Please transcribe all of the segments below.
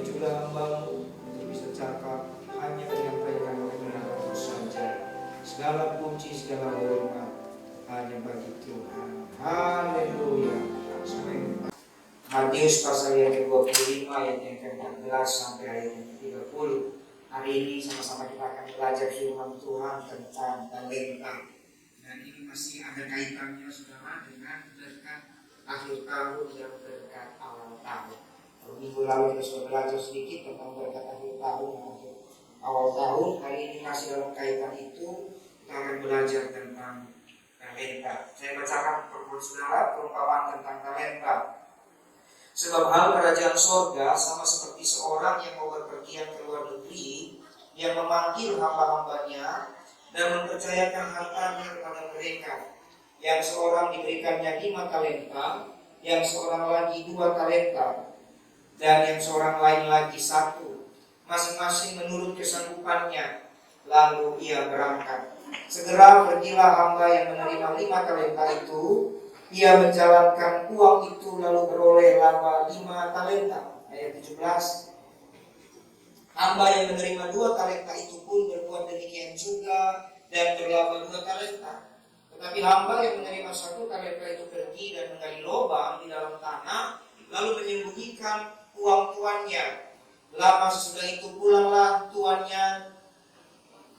juga hamba-Mu untuk bisa cakap hanya menyampaikan kebenaran saja. Segala puji, segala hormat hanya bagi Tuhan. Haleluya. Matius pasal yang ke-25 ayat yang ke-14 sampai ayat yang ke-30. Hari ini sama-sama kita akan belajar firman Tuhan tentang talenta. Dan ini masih ada kaitannya saudara dengan berkat akhir tahun dan berkat awal tahun. Minggu lalu kita sudah belajar sedikit tentang berkat akhir tahun dan awal tahun. Hari ini masih dalam kaitan itu kita akan belajar tentang talenta. Saya bacakan perbuatan saudara perumpamaan tentang talenta. Sebab hal kerajaan sorga sama seperti seorang yang mau berpergian ke luar negeri, yang memanggil hamba-hambanya dan mempercayakan hartanya kepada mereka. Yang seorang diberikannya 5 talenta, yang seorang lagi 2 talenta, dan yang seorang lain lagi 1, masing-masing menurut kesanggupannya. Lalu ia berangkat. Segera pergilah hamba yang menerima 5 talenta itu. Ia menjalankan uang itu lalu beroleh laba 5 talenta. Ayat 17. Hamba yang menerima 2 talenta itu pun berbuat demikian juga dan berlaba 2 talenta. Tetapi hamba yang menerima 1 talenta itu pergi dan menggali lubang di dalam tanah, lalu menyembunyikan uang tuannya. Lama sesudah itu pulanglah tuannya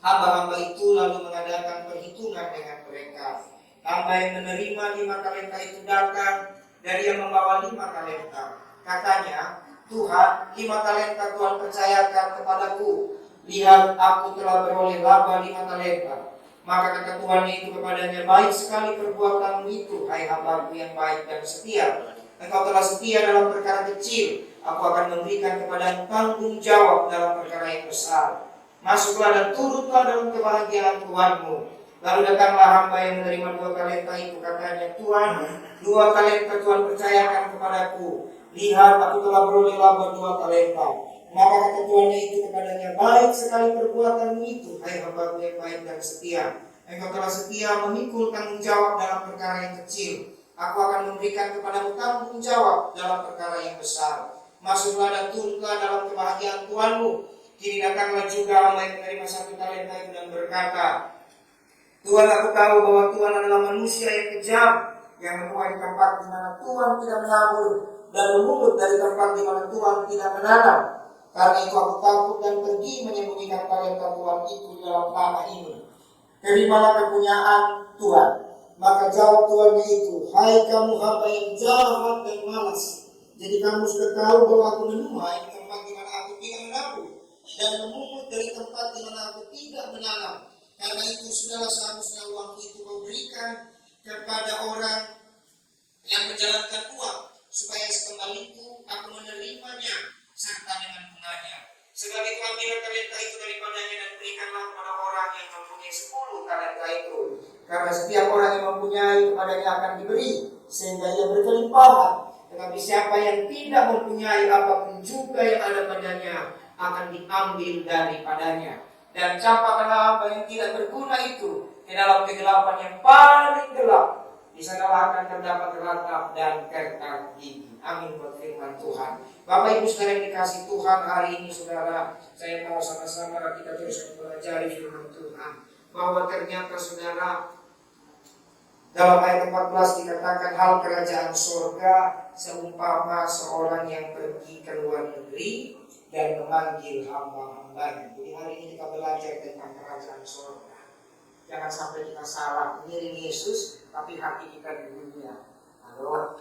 hamba-hamba itu lalu mengadakan perhitungan dengan mereka. Hamba yang menerima 5 talenta itu datang dan ia membawa 5 talenta. Katanya, Tuhan, 5 talenta Tuhan percayakan kepadaku. Lihat, aku telah beroleh laba 5 talenta. Maka kata tuannya itu kepadanya, baik sekali perbuatanmu itu, hai hambaku yang baik dan setia. Engkau telah setia dalam perkara kecil, aku akan memberikan kepadamu tanggung jawab dalam perkara yang besar. Masuklah dan turutlah dalam kebahagiaan Tuhanmu. Lalu datanglah hamba yang menerima 2 talenta itu. Katanya, Tuhan, 2 talenta Tuhan percayakan kepadaku. Lihat, aku telah beroleh laba 2 talenta. Maka kata tuannya itu kepadanya, baik sekali perbuatanmu itu, hai hambaku yang baik dan setia. Engkau telah setia memikul tanggung jawab dalam perkara yang kecil. Aku akan memberikan kepadamu tanggung jawab dalam perkara yang besar. Masuklah dan turutlah dalam kebahagiaan Tuhanmu. Kini datanglah juga hamba yang menerima 1 talenta itu dan berkata, Tuhan, aku tahu bahwa Tuhan adalah manusia yang kejam, yang menuai di tempat di mana Tuhan tidak menabur, dan memungut dari tempat di mana Tuhan tidak menanam. Karena itu aku takut dan pergi menyembunyikan talenta Tuhan itu di dalam tanah ini. Terimalah kepunyaan Tuhan. Maka jawab tuannya itu, hai kamu hamba yang jahat dan malas. Jadi kamu sudah tahu bahwa aku menuai di tempat di mana aku tidak menabur, dan memungut dari tempat di mana aku tidak menanam. Karena itu sudahlah seharusnya uang itu kau berikan kepada orang yang menjalankan uang, supaya sekembaliku aku menerimanya serta dengan bunganya. Sebab itu ambillah talenta itu daripadanya dan berikanlah kepada orang yang mempunyai 10 talenta itu. Karena setiap orang yang mempunyai kepadanya akan diberi, sehingga ia berkelimpahan. Tetapi siapa yang tidak mempunyai apapun juga yang ada padanya akan diambil daripadanya. Dan campakkanlah hamba yang tidak berguna itu ke dalam kegelapan yang paling gelap. Di sanalah akan terdapat ratap dan kertak gigi. Amin buat firman Tuhan. Bapak Ibu saudara yang dikasih Tuhan, hari ini saudara, saya mau sama-sama kita terus mempelajari firman Tuhan. Bahwa ternyata saudara, dalam ayat 14 dikatakan hal kerajaan surga seumpama seorang yang pergi ke luar negeri dan memanggil hamba-hambanya. Jadi hari ini kita belajar tentang kerajaan surga. Jangan sampai kita salah mengiring Yesus, tapi hati kita di dunia. Halo,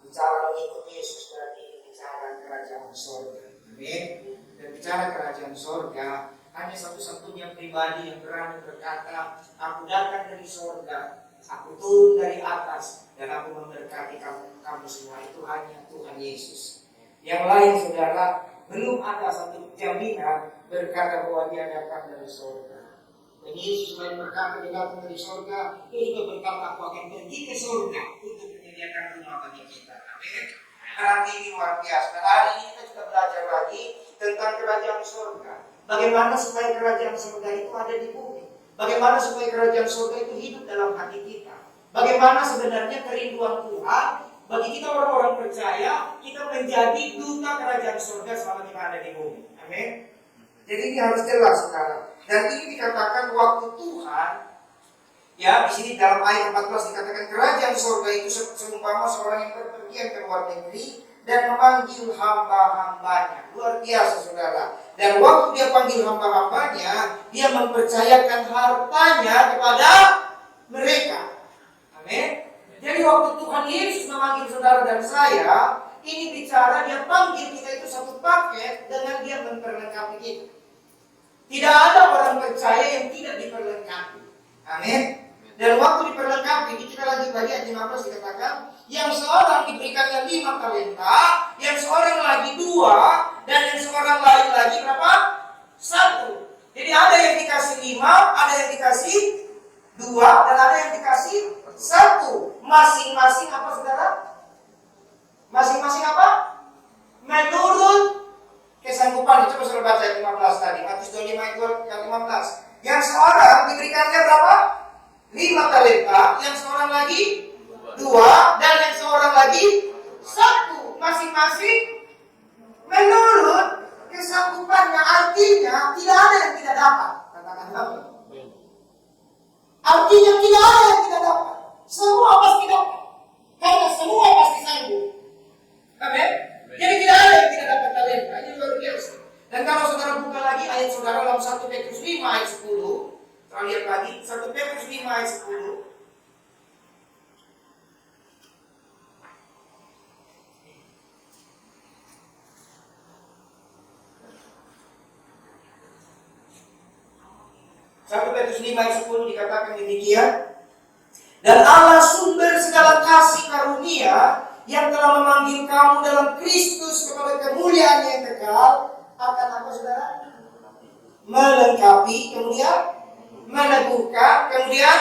bicara mengikut Yesus berarti bicara kerajaan surga. Amin. Dan bicara kerajaan surga, hanya satu-satunya pribadi yang berani berkata, aku datang dari surga, aku turun dari atas, dan aku memberkati kamu semua. Itu hanya Tuhan Yesus. Yang lain saudara, belum ada satu jaminan berkata bahwa dia datang dari surga. Dan Yesus selain berkata dia datang dari surga, dia juga berkata aku akan pergi ke surga untuk menyediakan rumah bagi kita. Amin. Berarti ini luar biasa. Dan hari ini kita juga belajar lagi tentang kerajaan surga. Bagaimana supaya kerajaan surga itu ada di bumi? Bagaimana supaya kerajaan surga itu hidup dalam hati kita? Bagaimana sebenarnya kerinduan Tuhan Bagi kita orang-orang percaya, kita menjadi duta kerajaan surga selama kita ada di bumi. Amin. Jadi ini harus jelas sekarang. Dan ini dikatakan waktu Tuhan, ya di sini dalam ayat 14 dikatakan kerajaan surga itu seumpama seorang yang berpergian ke luar negeri dan memanggil hamba-hambanya. Luar biasa saudara. Dan waktu dia panggil hamba-hambanya, dia mempercayakan hartanya kepada mereka. Amin. Jadi waktu Tuhan Yesus memanggil saudara dan saya, ini bicara dia panggil kita itu satu paket dengan dia memperlengkapi kita. Tidak ada orang percaya yang tidak diperlengkapi. Amin. Dan waktu diperlengkapi, kita lanjut lagi ayat 15 dikatakan, yang seorang diberikannya 5 talenta, yang seorang lagi 2, dan yang seorang lain lagi berapa? 1. Jadi ada yang dikasih 5, ada yang dikasih 2, dan ada yang dikasih 1. Masing-masing apa saudara? Masing-masing apa? Menurut kesanggupan. Coba suruh baca ayat 15 tadi. Matius 25 ayat 15. Yang seorang diberikannya berapa? 5 talenta, yang seorang lagi 2, dan yang seorang lagi 1. Masing-masing menurut kesanggupannya. Artinya tidak ada yang tidak dapat. Katakan apa? Artinya tidak ada yang tidak dapat. Semua pasti dapat. Karena semua pasti sanggup. Amin. Jadi tidak ada yang tidak dapat talenta. Ini luar biasa. Dan kalau saudara buka lagi ayat saudara dalam 1 Petrus 5 ayat 10. Kita lihat lagi 1 Petrus 5 ayat 10. Satu Petrus 5 ayat 10 dikatakan demikian. Dan Allah sumber segala kasih karunia yang telah memanggil kamu dalam Kristus kepada kemuliaan yang kekal akan apa saudara? Melengkapi, kemudian meneguhkan, kemudian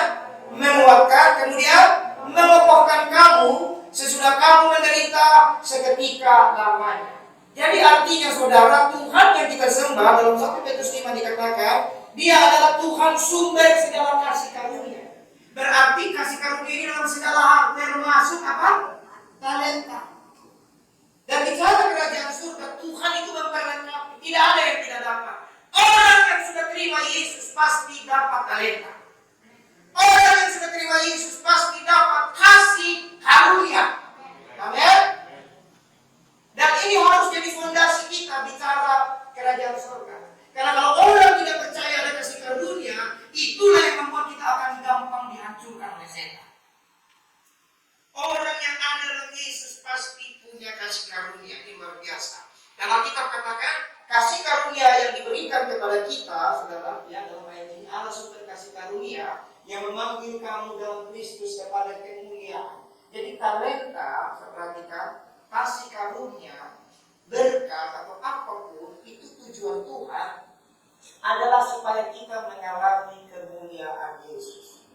menguatkan, kemudian mengokohkan kamu sesudah kamu menderita seketika lamanya. Jadi artinya saudara, Tuhan yang kita sembah dalam 1 Petrus 5 dikatakan, Dia adalah Tuhan sumber segala kasih karunia. Berarti kasih karunia ini dalam segala hal, termasuk apa? Talenta. Dan bicara kerajaan surga, Tuhan itu memperlengkapi. Tidak ada yang tidak dapat. Orang yang sudah terima Yesus pasti dapat talenta. Orang yang sudah terima Yesus pasti dapat kasih karunia. Amin. Dan ini harus jadi fondasi kita bicara kerajaan surga. Karena kalau orang tidak percaya ada kasih karunia, itulah yang membuat kita akan gampang dihancurkan oleh setan. Orang yang ada dalam Yesus pasti punya kasih karunia. Ini luar biasa. Dan Alkitab katakan kasih karunia yang diberikan kepada kita, saudara, ya dalam ayat ini Allah sumber kasih karunia yang memanggil kamu dalam Kristus kepada kemuliaan. Jadi talenta, perhatikan, kasih karunia, berkat atau apapun itu tujuan Tuhan adalah supaya kita mengalami kemuliaan Yesus.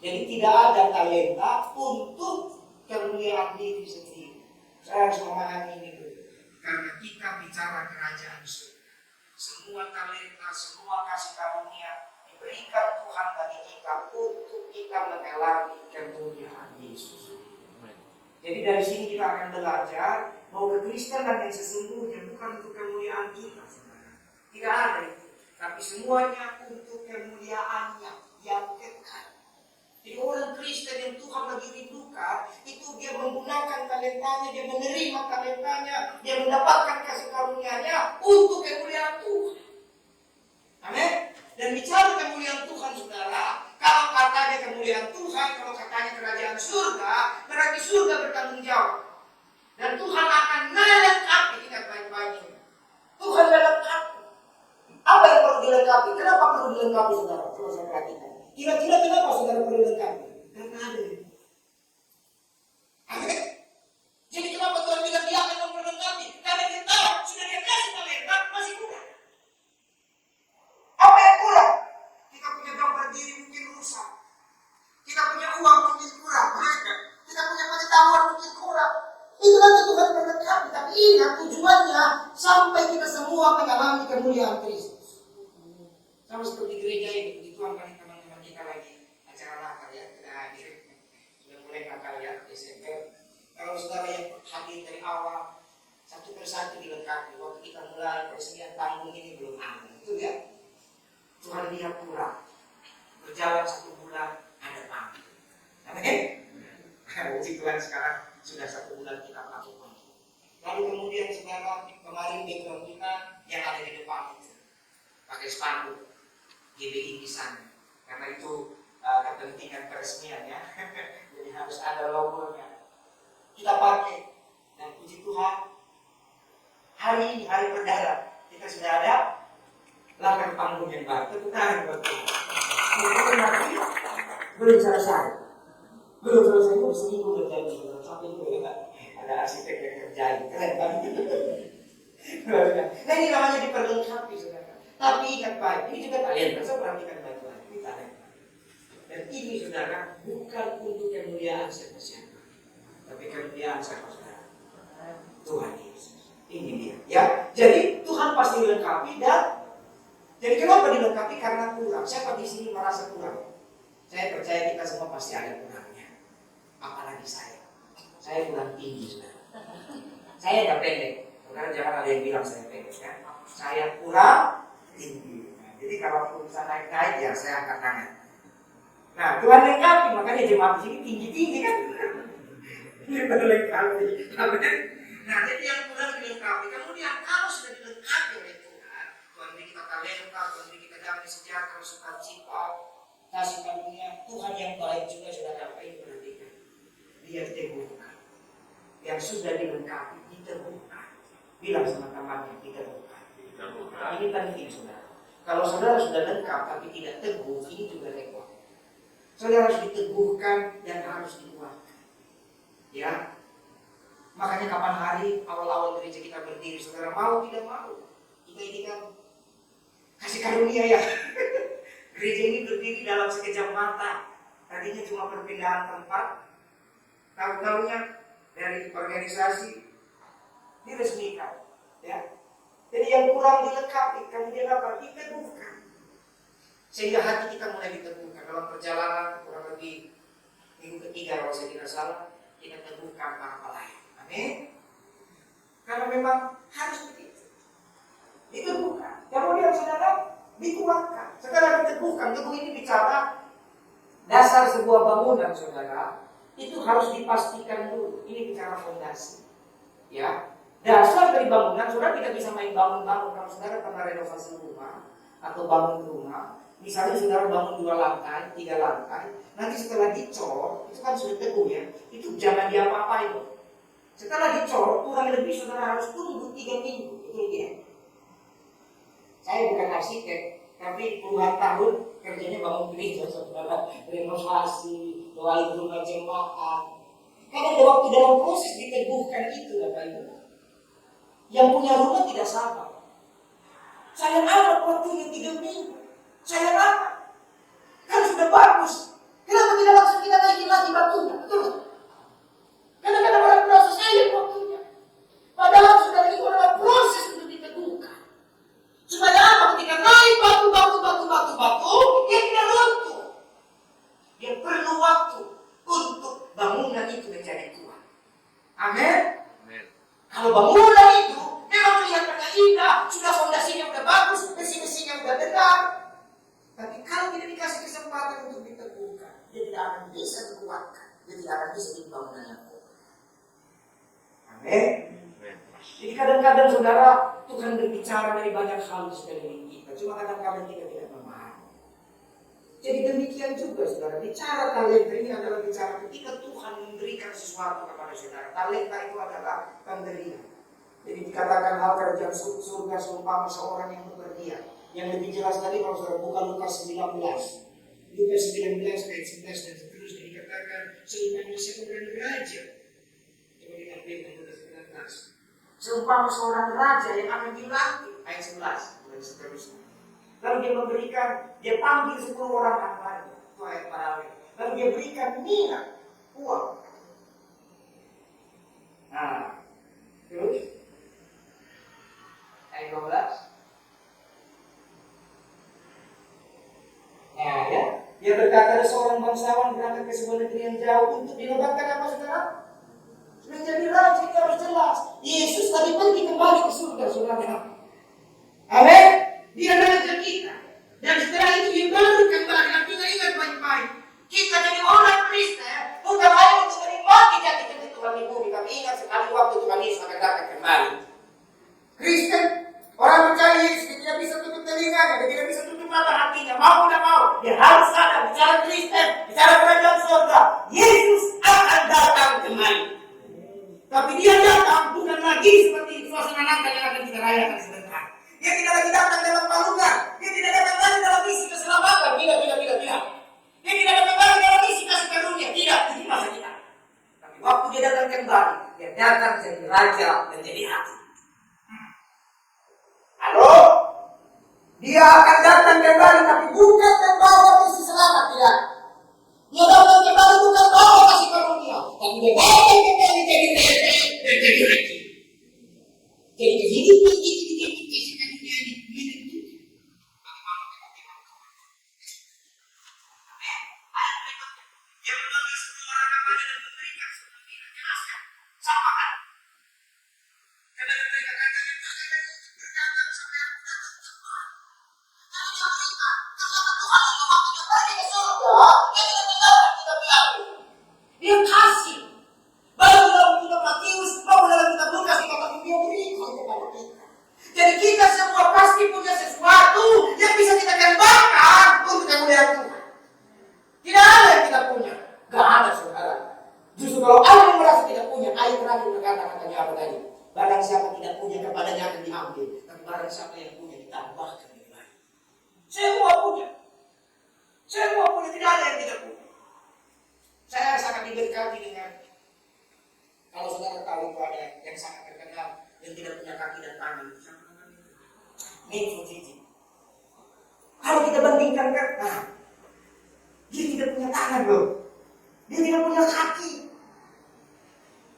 Jadi tidak ada talenta untuk kemuliaan diri sendiri. Saya harus memahami ini dulu. Karena kita bicara kerajaan surga. Semua talenta, semua kasih karunia diberikan Tuhan bagi kita untuk kita mengalami kemuliaan Yesus. Jadi dari sini kita akan belajar bahwa kekristenan yang sesungguhnya bukan untuk kemuliaan kita, saudara. Tidak ada itu. Tapi semuanya untuk kemuliaannya yang kekal. Jadi orang Kristen yang Tuhan lagi rindukan, itu dia menggunakan talentanya, dia menerima talentanya, dia mendapatkan kasih karunia-Nya untuk kemuliaan Tuhan. Amin. Dan bicara kemuliaan Tuhan, saudara, kalau katanya kemuliaan Tuhan, kalau katanya kerajaan surga, berarti surga bertanggung jawab. Dan Tuhan akan melengkapi, ingat baik-baik. Tuhan melengkapi. Apa yang perlu dilengkapi? Kenapa perlu dilengkapi, saudara? Coba saya perhatikan. Kira-kira kenapa saudara perlu dilengkapi? Karena ada. Amin. Jadi kenapa Tuhan bilang dia akan memperlengkapi? Karena dia tahu sudah dia kasih talenta masih kurang. Apa yang kurang? Kita punya gambar diri mungkin rusak. Kita punya uang mungkin kurang. Kita punya pengetahuan mungkin kurang. Itu nanti Tuhan melengkapi. Tapi ingat tujuannya sampai kita semua mengalami kemuliaan Kristus. Sama seperti gereja ini, puji Tuhan kan teman-teman kita lagi acara Natal ya, kita hadir. Sudah mulai Natal ya, Desember. Kalau saudara yang hadir dari awal, satu persatu dilengkapi. Waktu kita mulai persediaan tanggung ini belum ada, itu ya. Tuhan lihat kurang. Berjalan 1 bulan ada panggung. Amin. Puji Tuhan, sekarang sudah 1 bulan kita melakukan. Lalu kemudian saudara, kemarin background kita yang ada di depan itu pakai spanduk GBI di sana, karena itu kepentingan peresmian ya. Jadi harus ada logonya. Kita pakai, dan puji Tuhan, hari ini hari perdana kita sudah ada latar panggung yang baru. Tepuk tangan buat Tuhan. Belum selesai, itu seminggu terjadi, sampai itu ada arsitek yang kerjain, keren kan? Nah ini namanya diperlengkapi saudara. Tapi ingat baik, ini juga talenta. Saya perhatikan baik-baik, ini talenta. Dan ini saudara bukan untuk kemuliaan siapa-siapa, tapi kemuliaan saudara Tuhan Yesus. Ini dia, ya. Jadi Tuhan pasti dilengkapi dan jadi kenapa dilengkapi? Karena kurang. Siapa di sini merasa kurang? Saya percaya kita semua pasti ada kurangnya. Apalagi saya. Saya kurang tinggi saudara. Saya nggak pendek. Saudara jangan ada yang bilang saya pendek ya. Saya kurang tinggi. Nah, jadi kalau bisa naik-naik ya saya angkat tangan. Nah Tuhan lengkapi, makanya jemaat di sini tinggi-tinggi kan. Ini berlengkapi. Nah jadi yang kurang dilengkapi. Kemudian kalau sudah dilengkapi oleh Tuhan, Tuhan beri kita talenta, Tuhan beri kita damai sejahtera, sukacita, kasih karunia. Tuhan yang baik juga sudah dapat perhatikan. Dia diteguhkan. Yang sudah dilengkapi diteguhkan. Bilang sama temannya diteguhkan. Ini penting saudara. Kalau saudara sudah lengkap tapi tidak teguh, ini juga repot. Saudara harus diteguhkan dan harus dikuatkan. Ya. Makanya kapan hari awal-awal gereja kita berdiri, saudara mau tidak mau, kita ini kan kasih karunia ya. Gereja ini berdiri dalam sekejap mata. Tadinya cuma perpindahan tempat, tahu-tahunya dari organisasi diresmikan. Ya. Jadi yang kurang dilengkapi, kemudian apa? Diteguhkan. Sehingga hati kita mulai diteguhkan dalam perjalanan kurang lebih minggu ketiga kalau saya tidak salah, kita teguhkan para pelayan. Amin. Karena memang harus begitu. Diteguhkan. Kemudian saudara dikuatkan. Sekarang diteguhkan. Teguh ini bicara dasar sebuah bangunan saudara. Itu harus dipastikan dulu. Ini bicara fondasi. Ya. Dasar dari bangunan, saudara tidak bisa main bangun-bangun. Kalau saudara pernah renovasi rumah atau bangun rumah, misalnya saudara bangun 2 lantai, 3 lantai, nanti setelah dicor, itu kan sudah teguh ya. Itu jangan diapa-apain. Setelah dicor, kurang lebih saudara harus tunggu 3 minggu. Itu dia. Saya bukan arsitek, tapi puluhan tahun kerjanya bangun gereja, saudara. Renovasi, doain rumah jemaat. Karena ada waktu dalam proses diteguhkan itu, Bapak Ibu. Yang punya rumah tidak sabar. Saya amat waktunya 3 minggu. Saya lama. Kan sudah bagus. Kenapa tidak langsung kita naikin lagi batunya? Betul? Kadang-kadang orang merasa sayang waktunya. Padahal saudara itu adalah proses untuk diteguhkan. Supaya apa? Ketika naik batu, dia tidak runtuh. Dia perlu waktu untuk bangunan itu menjadi kuat. Amin. Kalau bangunan itu memang kelihatannya indah, sudah fondasinya sudah bagus, besi-besinya sudah benar, tapi kalau tidak dikasih kesempatan untuk diteguhkan, dia tidak akan bisa dikuatkan, dia tidak akan bisa dibangun yang kuat. Amin. Jadi kadang-kadang saudara, Tuhan berbicara dari banyak hal di sekeliling kita, cuma kadang-kadang kita tidak memahami. Jadi demikian juga saudara, bicara talenta ini adalah bicara ketika Tuhan memberikan sesuatu kepada saudara. Talenta itu adalah pemberian. Jadi dikatakan hal kerajaan surga seumpama seorang yang bepergian. Yang lebih jelas tadi kalau saudara buka Lukas 19. Lukas 19 ayat 11 dan seterusnya dikatakan seumpama seorang raja. Coba ditampilkan Lukas 19. Seumpama seorang raja yang akan dilantik ayat 11 dan seterusnya. Lalu dia memberikan, dia panggil 10 orang hambanya. Itu ayat parawet. Lalu dia berikan minyak, uang. Nah, terus ayat 12. Nah ya, dia berkata ada seorang bangsawan berangkat ke sebuah negeri yang jauh untuk dinobatkan apa saudara? menjadi raja ini harus jelas. Yesus tadi pergi kembali ke surga, saudara. Amin. Dia raja kita. Dan setelah itu dia baru kembali. Dan kita ingat baik-baik. Kita jadi orang Kristen bukan hanya untuk menikmati jati diri Tuhan di bumi, tapi ingat sekali waktu Tuhan Yesus akan datang kembali. Kristen, orang percaya Yesus, dia tidak bisa tutup telinganya, dia tidak bisa tutup mata hatinya, mau tidak mau, dia harus sadar, bicara Kristen, bicara kerajaan surga, Yesus akan datang kembali. Tapi dia datang bukan lagi seperti suasana Natal yang akan kita rayakan sebentar. Dia tidak lagi datang dalam palungan, dia tidak datang lagi dalam misi keselamatan, tidak. Dia tidak datang lagi dalam misi kasih karunia, tidak, itu masa kita. Tapi waktu dia datang kembali, dia datang jadi raja dan jadi hati. Halo? Dia akan datang kembali, tapi bukan membawa misi selamat, tidak. Dia datang kembali bukan membawa kasih karunia, tapi dia datang kembali jadi raja dan jadi hati. Jadi kehidupan itu kasih karunia ini. Yang memanggil semua orang kepada dan memberikan semua kita jelaskan. Sama kan? Karena mereka katakan berkata sampai aku datang Tuhan. Tapi dia berkata, ternyata Tuhan itu waktu dia pergi ke surga, dia tidak tinggalkan kita biar. Dia kasih. Baik dalam kitab Matius, maupun dalam kitab Lukas dikatakan dia berikan kepada kita. Jadi kita semua pasti punya sesuatu yang bisa kita kembangkan untuk kemuliaan Tuhan. Tidak ada yang kita punya. Gak ada, saudara. Justru kalau ada yang merasa tidak punya, ayat terakhir berkata-katanya apa tadi? Barang siapa tidak punya, kepadanya akan diambil. Tapi barang siapa yang punya, ditambahkan yang lain. Semua punya. Semua punya, tidak ada yang tidak punya. Saya sangat diberkati dengan, kalau saudara tahu itu ada yang sangat terkenal, yang tidak punya kaki dan tangan. Nick Fujiji. Kalau kita bandingkan kan, dia tidak punya tangan loh. Dia tidak punya kaki.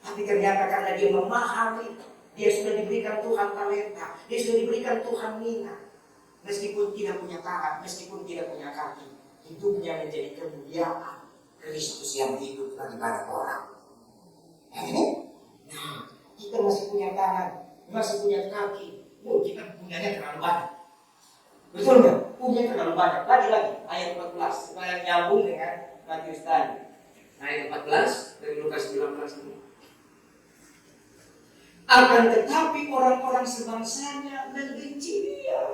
Tapi ternyata karena dia memahami, dia sudah diberikan Tuhan talenta, dia sudah diberikan Tuhan minat. Meskipun tidak punya tangan, meskipun tidak punya kaki, hidupnya menjadi kemuliaan Kristus yang hidup bagi banyak orang. Nah, kita masih punya tangan, masih punya kaki. Kita punyanya terlalu banyak. Betul nggak? Punya terlalu banyak. Lagi-lagi ayat 14 supaya nyambung dengan Matius tadi. Ayat 14 dari Lukas 19 ini. Akan tetapi orang-orang sebangsanya membenci dia.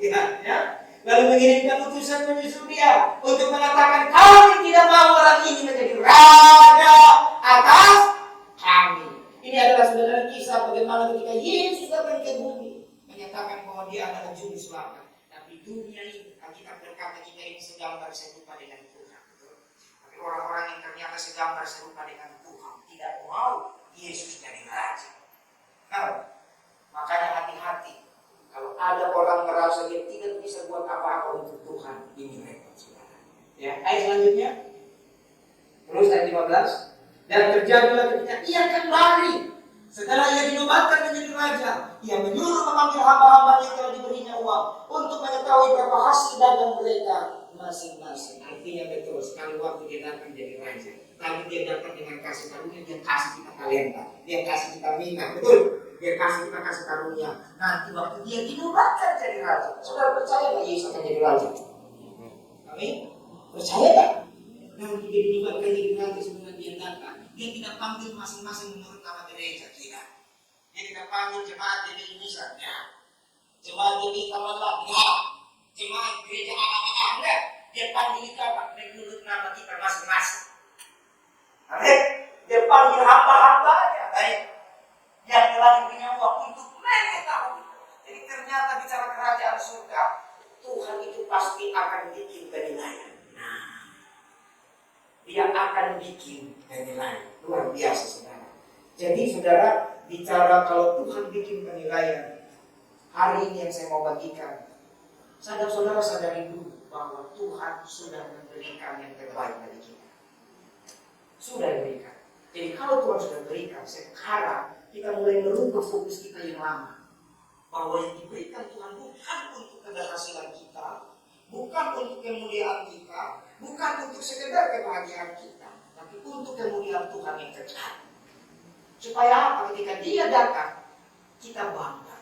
Ya. Lalu mengirimkan utusan menyusul dia untuk mengatakan, kami tidak mau orang ini menjadi raja atas kami. Ini adalah sebenarnya kisah bagaimana ketika Yesus datang ke bumi menyatakan bahwa dia adalah juru selamat. Tapi dunia ini, Alkitab berkata kita ini segambar serupa dengan Tuhan. Tapi orang-orang yang ternyata segambar serupa dengan Tuhan tidak mau Yesus jadi raja. Nah, makanya hati-hati. Kalau ada orang merasa dia tidak bisa buat apa-apa untuk Tuhan, ini repot, saudara. Ya, ayat selanjutnya. Terus ayat 15. Dan terjadilah ketika ia kembali. Setelah ia dinobatkan menjadi raja, ia menyuruh memanggil hamba-hamba yang telah diberinya uang untuk mengetahui berapa hasil dagang mereka masing-masing. Artinya betul, sekali waktu dia datang menjadi raja, lalu dia datang dengan kasih karunia, dia kasih kita talenta, dia kasih kita minat, betul? Dia kasih kita kasih karunia. Nanti waktu dia dinobatkan jadi raja, saudara percaya bahwa Yesus akan jadi raja? Amin? Percaya tak? Nanti dia dinobatkan jadi raja sebelum dia datang. Dia tidak panggil masing-masing menurut nama gereja, tidak. Dia tidak panggil jemaat di Indonesia, ya. Jemaat di Kamalah, ya. Jemaat gereja apa-apa, enggak. Dia panggil kita menurut nama kita masing-masing. Amin. Dia panggil hamba-hambanya, baik. Yang telah diberinya waktu untuk mengetahui. Jadi ternyata bicara kerajaan surga, Tuhan itu pasti akan bikin penilaian. Dia akan bikin penilaian. Luar biasa, saudara. Jadi saudara, bicara kalau Tuhan bikin penilaian, hari ini yang saya mau bagikan, saudara sadari dulu bahwa Tuhan sudah memberikan yang terbaik bagi kita. Sudah diberikan. Jadi kalau Tuhan sudah berikan, sekarang kita mulai merubah fokus kita yang lama. Bahwa yang diberikan Tuhan bukan untuk keberhasilan kita, bukan untuk kemuliaan kita, bukan untuk sekedar kebahagiaan kita, tapi untuk kemuliaan Tuhan yang kekal. Supaya apa? Ketika dia datang, kita bangga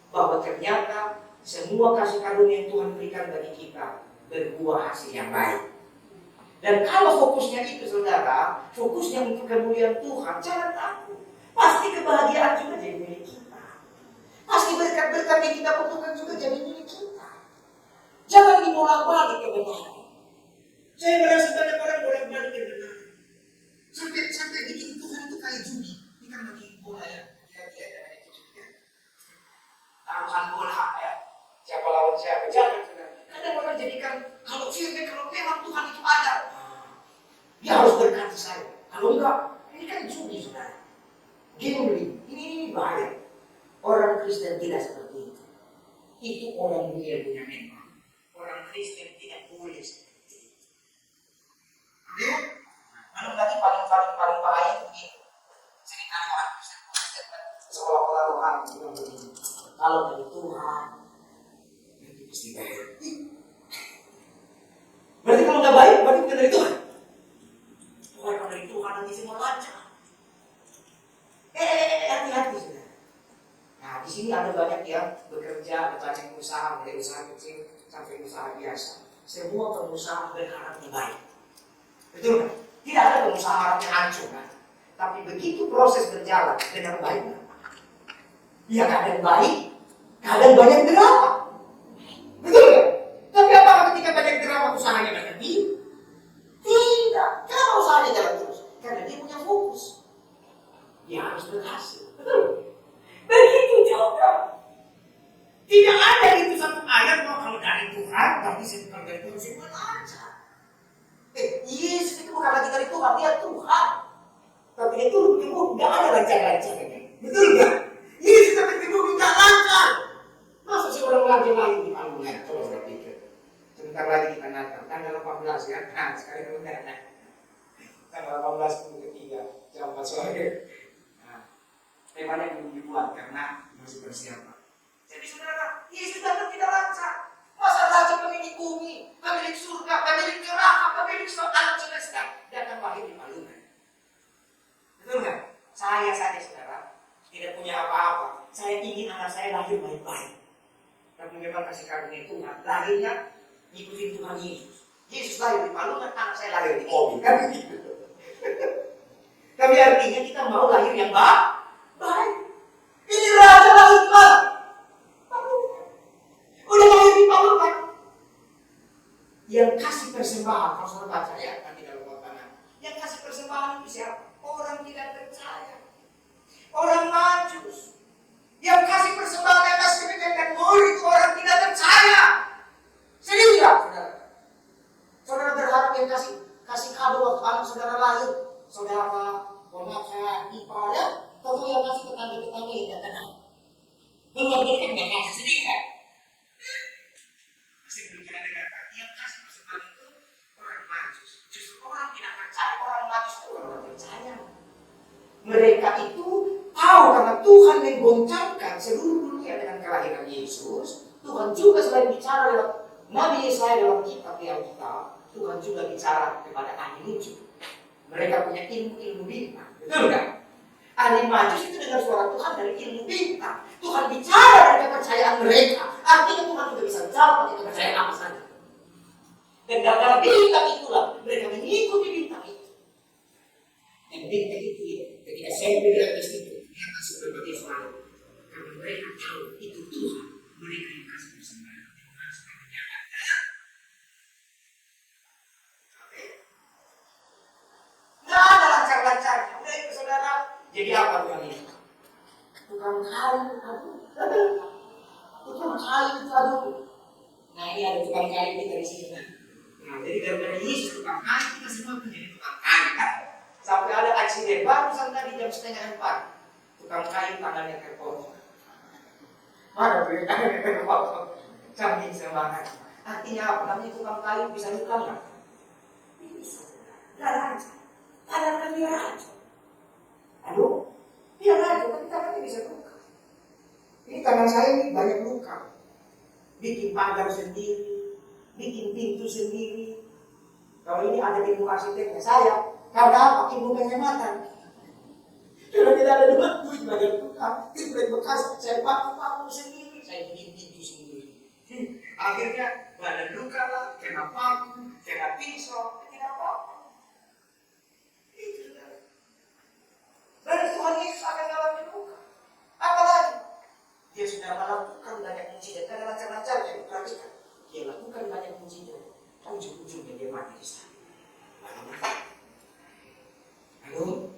bahwa ternyata semua kasih karunia yang Tuhan berikan bagi kita berbuah hasil yang baik. Dan kalau fokusnya itu, saudara, fokusnya untuk kemuliaan Tuhan, jangan takut. Pasti kebahagiaan juga jadi milik kita. Pasti berkat-berkat yang kita butuhkan juga jadi milik kita. Jangan dibolak-balik kebenaran. Saya merasa banyak orang bolak-balik kebenaran. Sampai bikin Tuhan itu kayak judi. Ini kan lagi bola ya. Kira-kira itu juga. Taruhan bola ya. Siapa lawan siapa? Jangan. Kadang orang jadikan kalau memang Tuhan itu ada, dia harus berkati saya. Kalau enggak, ini kan judi, saudara. Gambling. Ini bahaya. Orang Kristen tidak seperti itu. Itu orang dunia punya memang. Orang Kristen tidak boleh seperti itu. Amin. Belum lagi paling bahaya itu begini. Seringkali orang Kristen seolah-olah rohani bilang begini. Kalau dari Tuhan, itu pasti baik. Berarti kalau nggak baik, berarti bukan dari Tuhan. Kalau dari Tuhan nanti semua lancar. Hati-hati sudah. Nah, di sini ada banyak yang bekerja, ada banyak usaha, dari usaha kecil sampai usaha biasa. Semua pengusaha berharap yang baik. Betul kan? Tidak ada pengusaha harapnya hancur kan? Tapi begitu proses berjalan dengan baik, ya kadang baik, kadang banyak drama. Betul kan? Tapi apakah ketika banyak drama usahanya berhenti? Tidak. Kenapa usahanya jalan terus? Karena dia punya fokus. Dia harus berhasil. Betul. Begitu juga. Tidak ada itu satu ayat bahwa kalau dari Tuhan, tapi bukan dari Tuhan semua lancar. Yesus itu bukan lagi dari Tuhan, dia Tuhan. Tapi dia turun di bumi, tidak ada lancar-lancarnya. Betul nggak? Yesus turun di bumi tidak lancar. Masa seorang lagi lahir di panggungan? Coba saya pikir. Sebentar lagi kita Natal, tanggal 18 ya. Nah, sekali kemudian tanggal 18 minggu ketiga, jam 4 sore. Nah, temanya belum dibuat karena masih persiapan. Jadi saudara, Yesus datang tidak lancar. Masa raja pemilik bumi, pemilik surga, pemilik neraka, pemilik alam semesta datang lahir di palungan. Betul nggak? Saya saja saudara tidak punya apa-apa. Saya ingin anak saya lahir baik-baik. Tapi memang kasih karunia Tuhan, lahirnya ikutin Tuhan Yesus. Yesus lahir di palungan, anak saya lahir di mobil, kan begitu. Tapi artinya kita mau lahir yang baik. Ini raja lahir di mana? Udah lahir di palungan. Yang kasih persembahan, kalau saudara baca ya, nanti dalam kotanan. Yang kasih persembahan itu siapa? Orang tidak percaya. Orang majus. Yang kasih persembahan, yang kasih kebenaran murid itu orang tidak percaya. Serius ya, saudara? Saudara berharap yang kasih kado waktu anak saudara lahir, saudara, ponakan, ipar ya, kalau yang kasih tetangga-tetangga yang tidak kenal. Belum berkat nggak kasih sedikit. Masih berbicara dengan yang kasih persembahan itu orang majus. Justru orang tidak percaya, orang majus itu orang percaya. Mereka itu tahu karena Tuhan menggoncangkan seluruh dunia dengan kelahiran Yesus. Tuhan juga selain bicara lewat Nabi Yesaya dalam kitab Alkitab, Tuhan juga bicara kepada ahli nujum. Mereka punya ilmu bintang, betul kan? Ahli majus itu dengar suara Tuhan dari ilmu bintang. Tuhan bicara dari kepercayaan mereka. Artinya Tuhan juga bisa bicara pakai kepercayaan apa saja. Dan gara-gara bintang itulah mereka mengikuti bintang itu. Dan bintang itu ya, ketika saya bilang di situ, mereka seperti suara. Karena mereka tahu itu Tuhan. Mereka yang kasih persembahan. Nggak ada lancar-lancarnya. Udah itu saudara. Jadi apa Tuhan ini? Tukang kayu, aduh. Tukang kayu itu aduh. Nah ini ada tukang kayu kita di sini. Nah jadi gara-gara Yesus tukang kayu, kita semua menjadi tukang kayu kan? Sampai ada aksi barusan tadi jam 3:30. Tukang kayu tangannya terpotong. Mana tangannya terpotong? Saking semangat. Artinya apa? Nanti tukang kayu bisa luka nggak? Bisa. Nggak lancar. Tangan dia raja. Aduh, dia raja, tapi tangannya bisa luka. Ini tangan saya ini banyak luka. Bikin pagar sendiri, bikin pintu sendiri. Kalau ini ada ilmu arsiteknya saya, karena apa? Ilmu penghematan. Karena tidak ada duit bayar tukang, triplek bekas, saya paku sendiri, saya bikin sendiri. Akhirnya badan luka lah, kena paku, kena pisau, tidak apa-apa. Itu saudara. Dan Tuhan Yesus akan mengalami luka. Apalagi dia sudah melakukan banyak mujizat, karena lancar-lancar yang perhatikan. Dia lakukan banyak mujizat, ujung-ujungnya dia mati di sana. Lalu,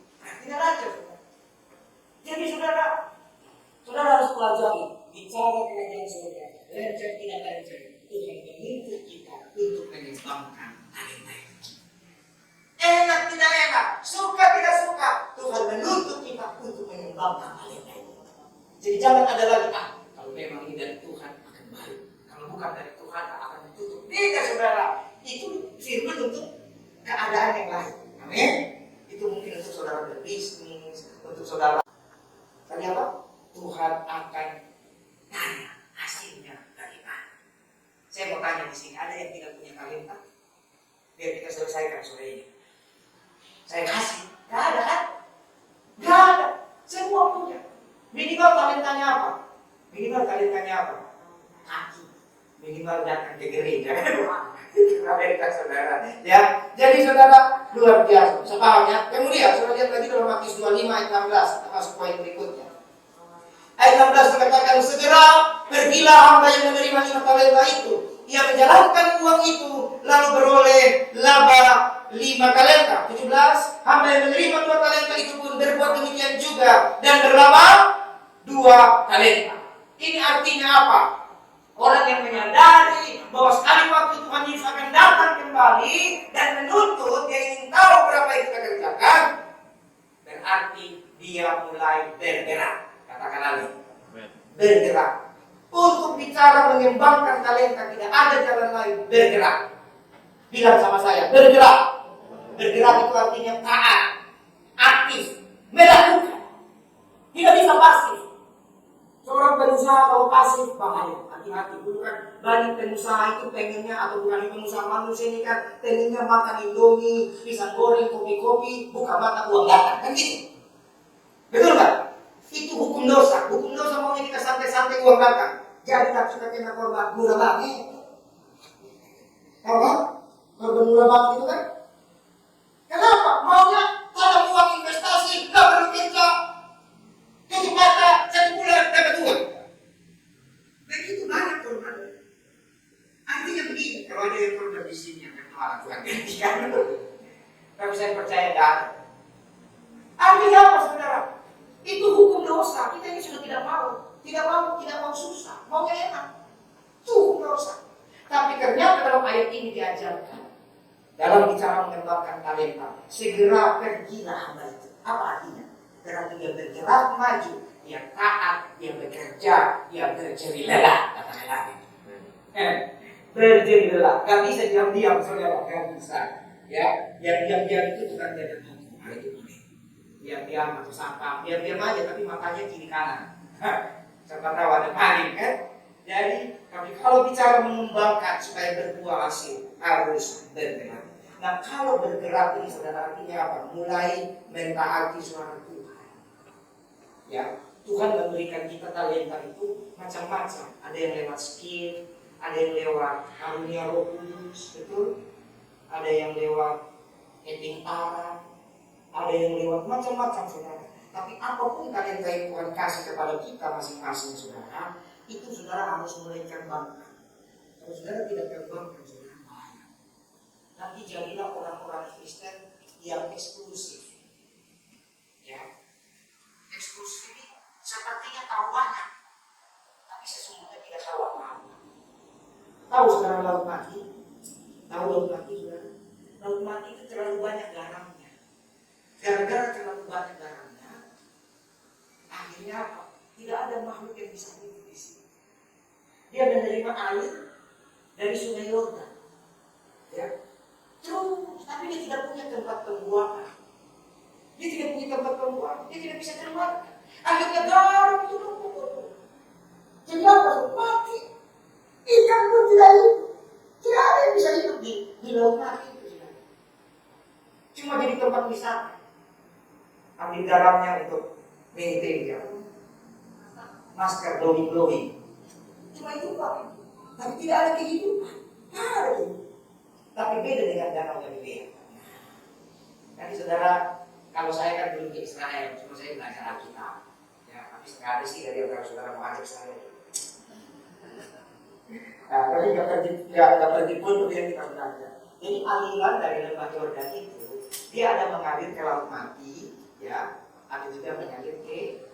tidak lancar. Jadi saudara harus pelajari bicara kerajaan surga. Lancar tidak lancar, Tuhan menuntut kita untuk mengembangkan talenta itu. Enak tidak enak, suka tidak suka, Tuhan menuntut kita untuk mengembangkan talenta itu. Jadi jangan ada lagi, kalau memang ini dari Tuhan akan baik, kalau bukan dari Tuhan akan ditutup. Tidak saudara, itu firman untuk keadaan yang lain. Amin. Itu mungkin untuk saudara berbisnis, untuk saudara. Tadi apa? Tuhan akan tanya hasilnya dari mana. Saya mau tanya di sini, ada yang tidak punya talenta? Biar kita selesaikan sore ini. Saya kasih, nggak ada kan? Nggak ada, semua punya. Minimal talentanya apa? Minimal talentanya apa? Kaki. Minimal datang ke gereja. Talenta saudara. Ya, jadi saudara luar biasa. Sepahamnya. Kemudian saudara lihat lagi dalam Matius 25 ayat 16, termasuk poin berikutnya. Ayat 16 dikatakan, segera pergilah hamba yang menerima 5 talenta itu. Ia menjalankan uang itu lalu beroleh laba 5 talenta. 17, hamba yang menerima 2 talenta itu pun berbuat demikian juga dan berlaba 2 talenta. Ini artinya apa? Orang yang menyadari bahwa sekali waktu Tuhan Yesus akan datang kembali dan menuntut, dia ingin tahu berapa yang kita kerjakan, berarti dia mulai bergerak. Katakan lagi, bergerak. Untuk bicara mengembangkan talenta, tidak ada jalan lain, bergerak. Bilang sama saya, bergerak. Bergerak itu artinya taat, aktif, melakukan. Tidak bisa pasif. Seorang pengusaha kalau pasif bahaya. Hati-hati, dulu kan banyak pengusaha itu pengennya, atau bukan pengusaha manusia ini kan pengennya makan indomie, pisang goreng, kopi-kopi, buka mata uang datang, kan gitu. Betul kan? Itu hukum dosa. Hukum dosa maunya kita santai-santai uang datang. Jadi tak suka kena korban murah banget. Tahu kan? Korban murah banget itu kan? Kenapa? Maunya tanam uang investasi, nggak perlu kerja. Tutup mata, 1 bulan dapat uang. Begitu banyak korban. Artinya begini, kalau ada yang korban di sini yang malah Tuhan gantikan. Tapi saya percaya tidak ada. Artinya apa saudara? Itu hukum dosa. Kita ini sudah tidak mau susah, maunya enak. Itu hukum dosa. Tapi ternyata dalam ayat ini diajarkan, dalam bicara mengembangkan talenta, segera pergilah hamba itu. Apa artinya? Berarti dia bergerak maju, dia taat, dia bekerja, dia berjeri lelah. Katakan lagi. Berjeri lelah. Gak bisa diam-diam, saudara. Gak bisa. Ya, yang diam-diam itu bukan dia dan itu boleh. Diam-diam atau sapa, diam-diam aja, tapi matanya kiri kanan. Siapa tahu ada paling kan? Jadi, tapi kalau bicara mengembangkan supaya berbuah hasil, harus bergerak. Nah, kalau bergerak ini saudara artinya apa? Mulai mentaati suara Tuhan. Ya, Tuhan memberikan kita talenta itu macam-macam. Ada yang lewat skill, ada yang lewat karunia Roh Kudus, betul? Ada yang lewat kepintaran, ada yang lewat macam-macam saudara. Tapi apapun talenta yang Tuhan kasih kepada kita masing-masing saudara, itu saudara harus mulai kembangkan. Kalau saudara tidak kembangkan, saudara bahaya. Nanti jadilah orang-orang Kristen yang eksklusif. Ya, eksklusif ini sepertinya tahu banyak, tapi sesungguhnya tidak tahu apa-apa. Tahu saudara laut mati? Tahu laut mati saudara? Laut mati itu terlalu banyak garamnya. Gara-gara terlalu banyak garamnya, akhirnya apa? Tidak ada makhluk yang bisa hidup di sini. Dia menerima air dari sungai Yordan, ya. Terus, tapi dia tidak punya tempat pembuangan. Dia tidak punya tempat pembuangan. Dia tidak bisa keluarkan. Akhirnya garam itu numpuk. Jadi apa? Mati. Ikan pun tidak hidup. Tidak ada yang bisa hidup di laut mati itu. Cuma jadi tempat wisata. Ambil dalamnya untuk maintain ya. Masker glowing. Cuma itu Pak. Tapi tidak ada kehidupan. Ada. Tapi beda dengan Danau Galilea. Nanti saudara, kalau saya kan belum ke Israel, cuma saya belajar Alkitab. Ya, tapi sekali sih dari kalau saudara mau ajak saya. Nah, tapi nggak pergi pun untuk yang kita belajar. Jadi aliran dari lembah Yordan itu, dia ada mengalir ke Laut Mati, ya, ada juga mengalir ke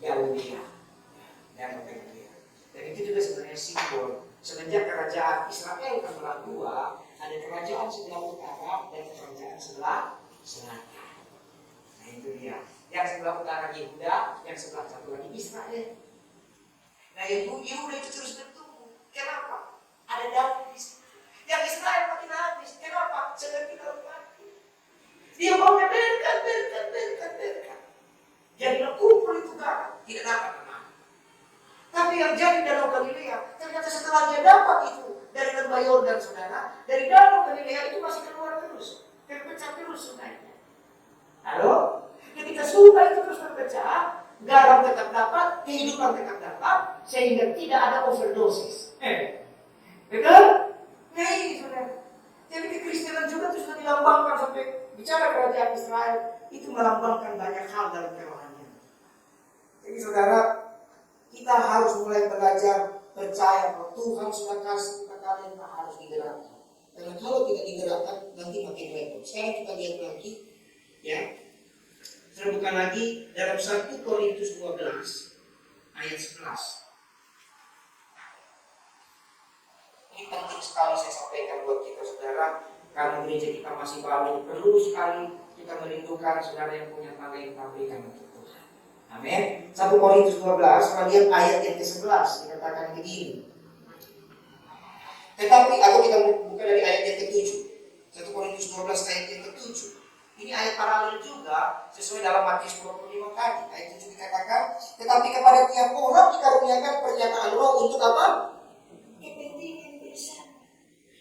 Galilea. Dan Galilea. Dan itu juga sebenarnya simbol. Semenjak kerajaan Israel terbelah dua, ada kerajaan sebelah utara dan kerajaan sebelah selatan. Nah itu dia. Yang sebelah utara Yehuda, yang sebelah satu lagi Israel. Nah Yehuda itu terus bertumbuh. Kenapa? Ada Daud di situ. Yang Israel makin habis. Kenapa? Seperti Daud mati. Dia maunya berkat. Jadilah kumpul itu darah. Tidak dapat tenang. Tapi yang jadi Danau Galilea, ternyata setelah dia dapat itu dari lembah Yordan, saudara, dari Danau Galilea itu masih keluar terus, terpecah terus sungainya. Halo? Ketika sungai itu terus terpecah, garam tetap dapat, kehidupan tetap dapat, sehingga tidak ada overdosis. Betul? Nah ini saudara. Jadi kekristenan juga itu sudah dilambangkan sampai bicara kerajaan Israel, itu melambangkan banyak hal dalam kerohanian. Jadi saudara, kita harus mulai belajar percaya bahwa Tuhan sudah kasih kepada kalian harus digerakkan. Karena kalau tidak digerakkan nanti makin repot. Sekarang kita lihat lagi, ya. Terbuka lagi dalam 1 Korintus 12 ayat 11. Ini penting sekali saya sampaikan buat kita saudara, karena gereja kita masih baru, perlu sekali kita merindukan saudara yang punya talenta berikan untuk Tuhan. Amin. 1 Korintus 12, kita lihat ayat yang ke-11, dikatakan begini. Tetapi, atau kita buka dari ayat yang ke-7. 1 Korintus 12 ayat yang ke-7. Ini ayat paralel juga, sesuai dalam Matius 25 tadi. Ayat 7 dikatakan, tetapi kepada tiap orang dikaruniakan pernyataan roh untuk apa? Kepentingan bersama.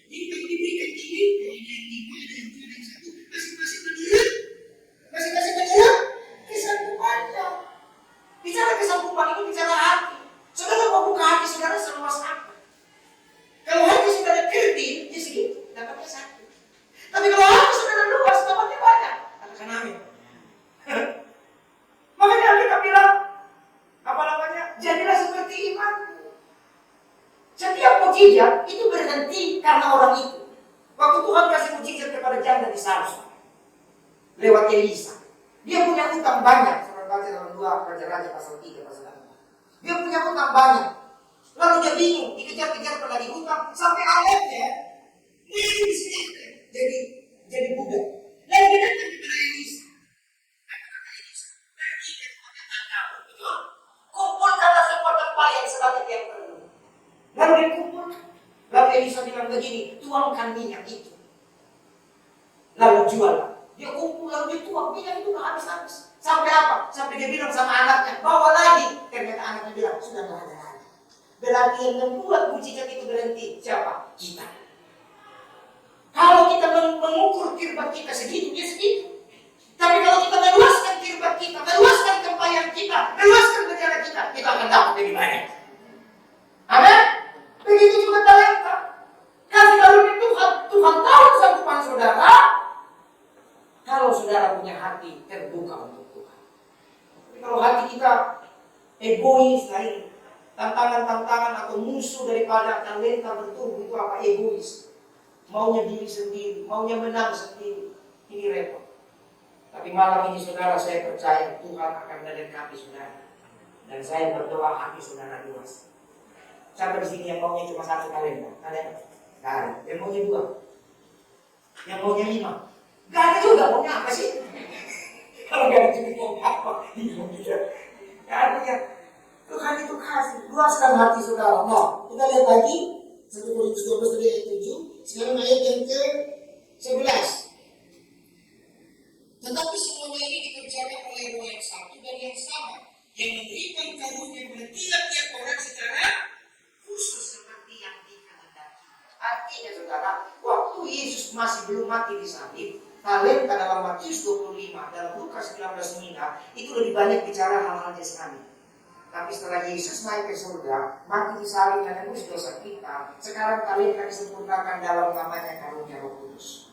Jadi kalau diberikan ini, masing-masing menurut kesanggupannya. Bicara kesanggupan itu bicara hati. Saudara mau buka hati saudara seluas apa? Kalau hati saudara kerdil, ya segitu, dapatnya satu. Tapi kalau hati saudara luas, dapatnya banyak. Katakan amin. Makanya kita bilang, jadilah seperti iman. Setiap mukjizat itu berhenti karena orang itu. Waktu Tuhan kasih mukjizat kepada janda di Sarsa, lewat Elisa, dia punya utang banyak. Baca dalam 2 Raja-Raja pasal 3 pasal 4. Dia punya hutang banyak. Lalu dia bingung, dikejar-kejar penagih hutang sampai akhirnya jadi budak. Lalu dia datang kepada Elisa. Kumpulkanlah semua tempayan sebanyak yang perlu. Lalu dia kumpulkan. Lalu Elisa bilang begini, tuangkan minyak itu. Lalu juallah. Dia kumpul lalu dia tuang minyak itu nggak habis-habis. Sampai apa? Sampai dia bilang sama anaknya, bawa lagi. Ternyata anaknya bilang, sudah nggak ada lagi. Berarti yang membuat mukjizat itu berhenti siapa? Kita. Kalau kita mengukur kirbat kita segitu, dia segitu. Tapi kalau kita meluaskan kirbat kita, meluaskan tempayan kita, meluaskan berjalan kita, kita akan dapat lebih banyak. Amin? Begitu juga talenta. Kasih karunia Tuhan, Tuhan tahu sanggupan saudara. Kalau saudara punya hati terbuka untuk Tuhan. Tapi kalau hati kita egois, lain tantangan-tantangan atau musuh daripada talenta bertumbuh itu apa? Egois. Maunya diri sendiri, maunya menang sendiri. Ini repot. Tapi malam ini saudara, saya percaya Tuhan akan melengkapi saudara. Dan saya berdoa hati saudara luas. Sampai di sini yang maunya cuma 1 talenta, ada? Gak ada. Yang maunya 2, yang maunya 5. Gak ada juga, maunya apa sih? Kalau gak ada juga maunya apa? Artinya Tuhan itu kasih, luaskan hati saudara. Nah, kita lihat lagi 1 Korintus 12 dari ayat 7. Sekarang ayat yang ke-11. Tetapi semuanya ini dikerjakan oleh Roh yang satu dan yang sama, yang memberikan karunia kepada tiap-tiap orang secara khusus seperti yang dikehendaki. Artinya saudara, waktu Yesus masih belum mati di salib, talenta dalam Matius 25, dalam Lukas 19 itu lebih banyak bicara hal-hal jasmani. Tapi setelah Yesus naik ke surga, mati disalib dan menebus dosa kita, sekarang talenta disempurnakan dalam namanya karunia Roh Kudus.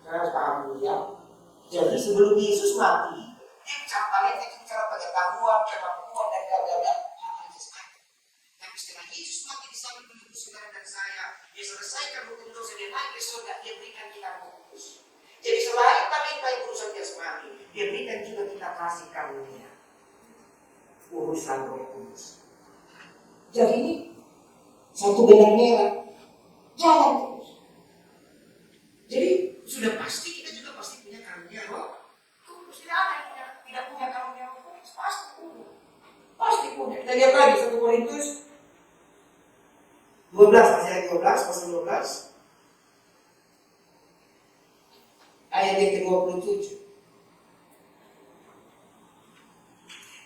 Saudara harus paham dulu ya. Jadi sebelum Yesus mati, dia bicara talenta itu bicara pengetahuan, kemampuan dan gagalan hal-hal jasmani. Tapi setelah Yesus mati disalib menebus saudara dan saya, dia selesaikan hukum dosa, dia naik ke surga, dia berikan kita Roh Kudus. Jadi selain talenta yang urusan jasmani, dia berikan juga kita kasih karunia, urusan Roh Kudus. Jadi ini satu benang merah, jalan terus. Jadi sudah pasti kita juga pasti punya karunia Roh Kudus. Tidak ada yang tidak punya karunia Roh Kudus, pasti punya. Pasti punya. Kita lihat lagi 1 Korintus 12, ayat 12, pasal 12. Ayat yang ke-27.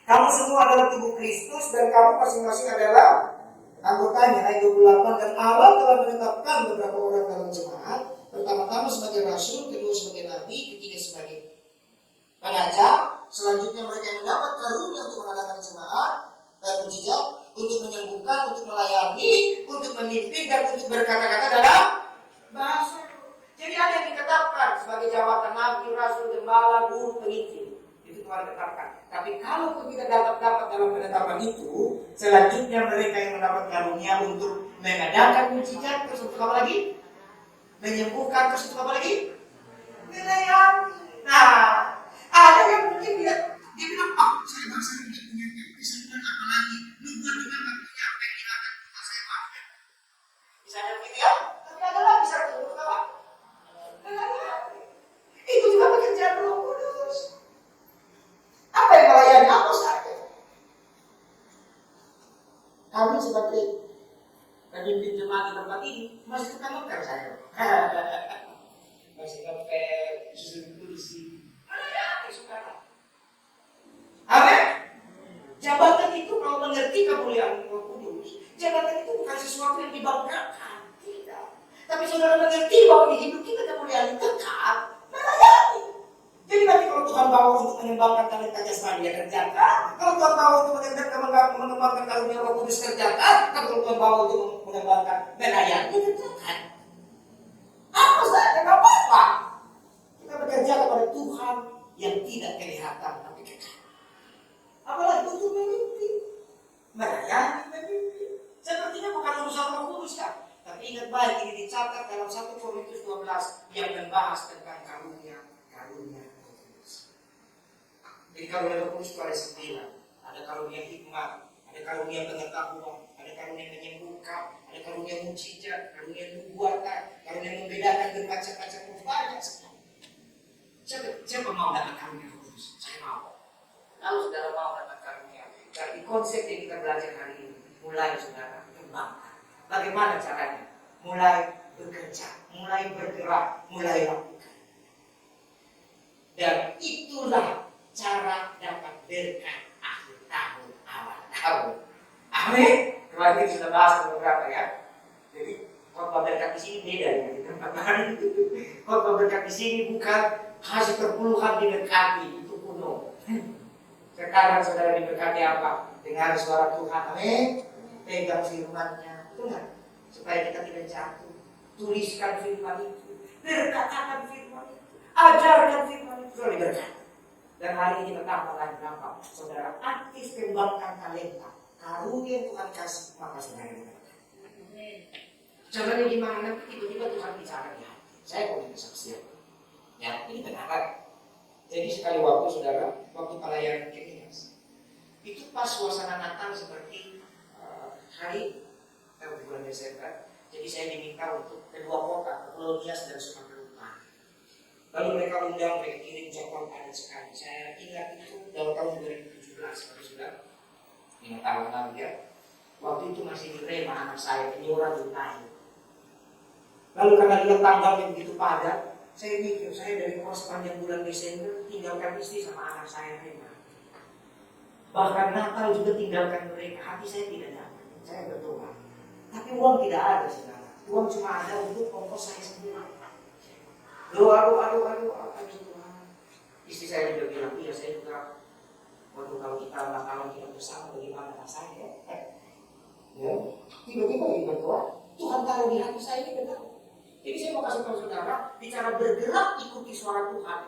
Kamu semua adalah tubuh Kristus dan kamu masing-masing adalah anggotanya. Ayat 28. Dan Allah telah menetapkan beberapa orang dalam jemaat, pertama-tama sebagai rasul, kedua sebagai nabi, ketiga sebagai pengajar, selanjutnya mereka yang mendapat karunia untuk mengadakan jemaat dan mujizat, untuk menyembuhkan, untuk melayani, untuk memimpin dan untuk berkata-kata dalam bahasa. Jadi ada yang ditetapkan sebagai jabatan nabi, rasul, gembala, guru, penginjil. Itu Tuhan tetapkan. Tapi kalau kita dapat dalam penetapan itu, selanjutnya mereka yang mendapat karunia untuk mengadakan mujizat, terus untuk apa lagi? Menyembuhkan, terus untuk apa lagi? Melayani. Nah, ada yang mungkin dia bilang, saya bangsa yang tidak punya kesembuhan apa lagi? Nubuat juga nggak punya apa yang dilakukan kita saya pakai. Bisa ada begitu ya? Tapi ada lagi satu untuk apa? Melayani. Itu juga pekerjaan Roh Kudus. Apa yang melayani? Apa saja? Kami sebagai pemimpin jemaat di tempat ini masih suka ngepel saya. Masih ngepel, susun kursi. Melayani saudara. Amin. Jabatan itu kalau mengerti kemuliaan Roh Kudus, jabatan itu bukan sesuatu yang dibanggakan, tidak. Tapi saudara mengerti bahwa di hidup kita kemuliaan dekat, melayani. Jadi nanti kalau Tuhan bawa untuk mengembangkan talenta jasmani, dia kerjakan. Kalau Tuhan bawa untuk mengembangkan karunia Roh Kudus, kerjakan. Kalau Tuhan bawa untuk mengembangkan melayani, dia kerjakan. Apa saja, nggak apa-apa. Kita bekerja kepada Tuhan yang tidak kelihatan tapi kekal. Apalagi untuk memimpin, melayani, memimpin. Sepertinya bukan urusan Roh Kudus kan? Tapi ingat baik, ini dicatat dalam 1 Korintus 12 yang membahas tentang karunia Roh Kudus. Jadi karunia Roh Kudus itu ada 9. Ada karunia hikmat, ada karunia pengetahuan, ada karunia menyembuhkan, ada karunia mujizat, karunia nubuatan, karunia membedakan bermacam-macam, banyak sekali. Siapa mau dapat karunia Roh Kudus? Saya mau. Kalau saudara mau dapat karunia, tapi konsep yang kita belajar hari ini, mulai saudara kembangkan. Bagaimana caranya? Mulai bekerja, mulai bergerak, mulai lakukan. Dan itulah cara dapat berkat akhir tahun, awal tahun. Amin. Kemarin kita sudah bahas beberapa ya. Jadi khotbah berkat di sini beda ya di tempat lain. Khotbah berkat di sini bukan hasil perpuluhan diberkati, itu kuno. Sekarang saudara diberkati apa? Dengar suara Tuhan, amin. Pegang firman-Nya, betul. Supaya kita tidak jatuh. Tuliskan firman itu, berkatakan firman itu, ajarkan firman itu, sudah diberkati. Dan hari ini kita tambahkan berapa? Saudara aktif kembangkan talenta, karunia Tuhan kasih, maka saudara diberkati. Caranya gimana? Nanti tiba-tiba Tuhan bicara di hati. Saya punya kesaksian. Ya, ini benar. Jadi sekali waktu saudara, waktu pelayanan Kenias, itu pas suasana Natal seperti hari bulan Desember. Jadi saya diminta untuk kedua kota, Pulau Nias dan Sumatera Utara. Lalu mereka undang, mereka kirim jadwal padat sekali. Saya ingat itu dalam tahun 2017, kalau sudah 5 tahun lalu ya. Waktu itu masih di Rema anak saya, ini orang Jutai. Lalu karena dia tanggal yang begitu padat, saya mikir, saya dari kos sepanjang bulan Desember tinggalkan istri sama anak saya Rema. Bahkan Natal juga tinggalkan mereka, hati saya tidak dapat. Saya berdoa. Tapi uang tidak ada saudara. Uang cuma ada untuk ongkos saya sendiri. Doa. Istri saya juga bilang, iya saya juga. Waktu kalau kita makan kita bersama, bagaimana rasanya? Ya, tiba-tiba lagi berdoa, Tuhan taruh di hati saya ini benar. Jadi saya mau kasih tahu saudara, bicara bergerak ikuti suara Tuhan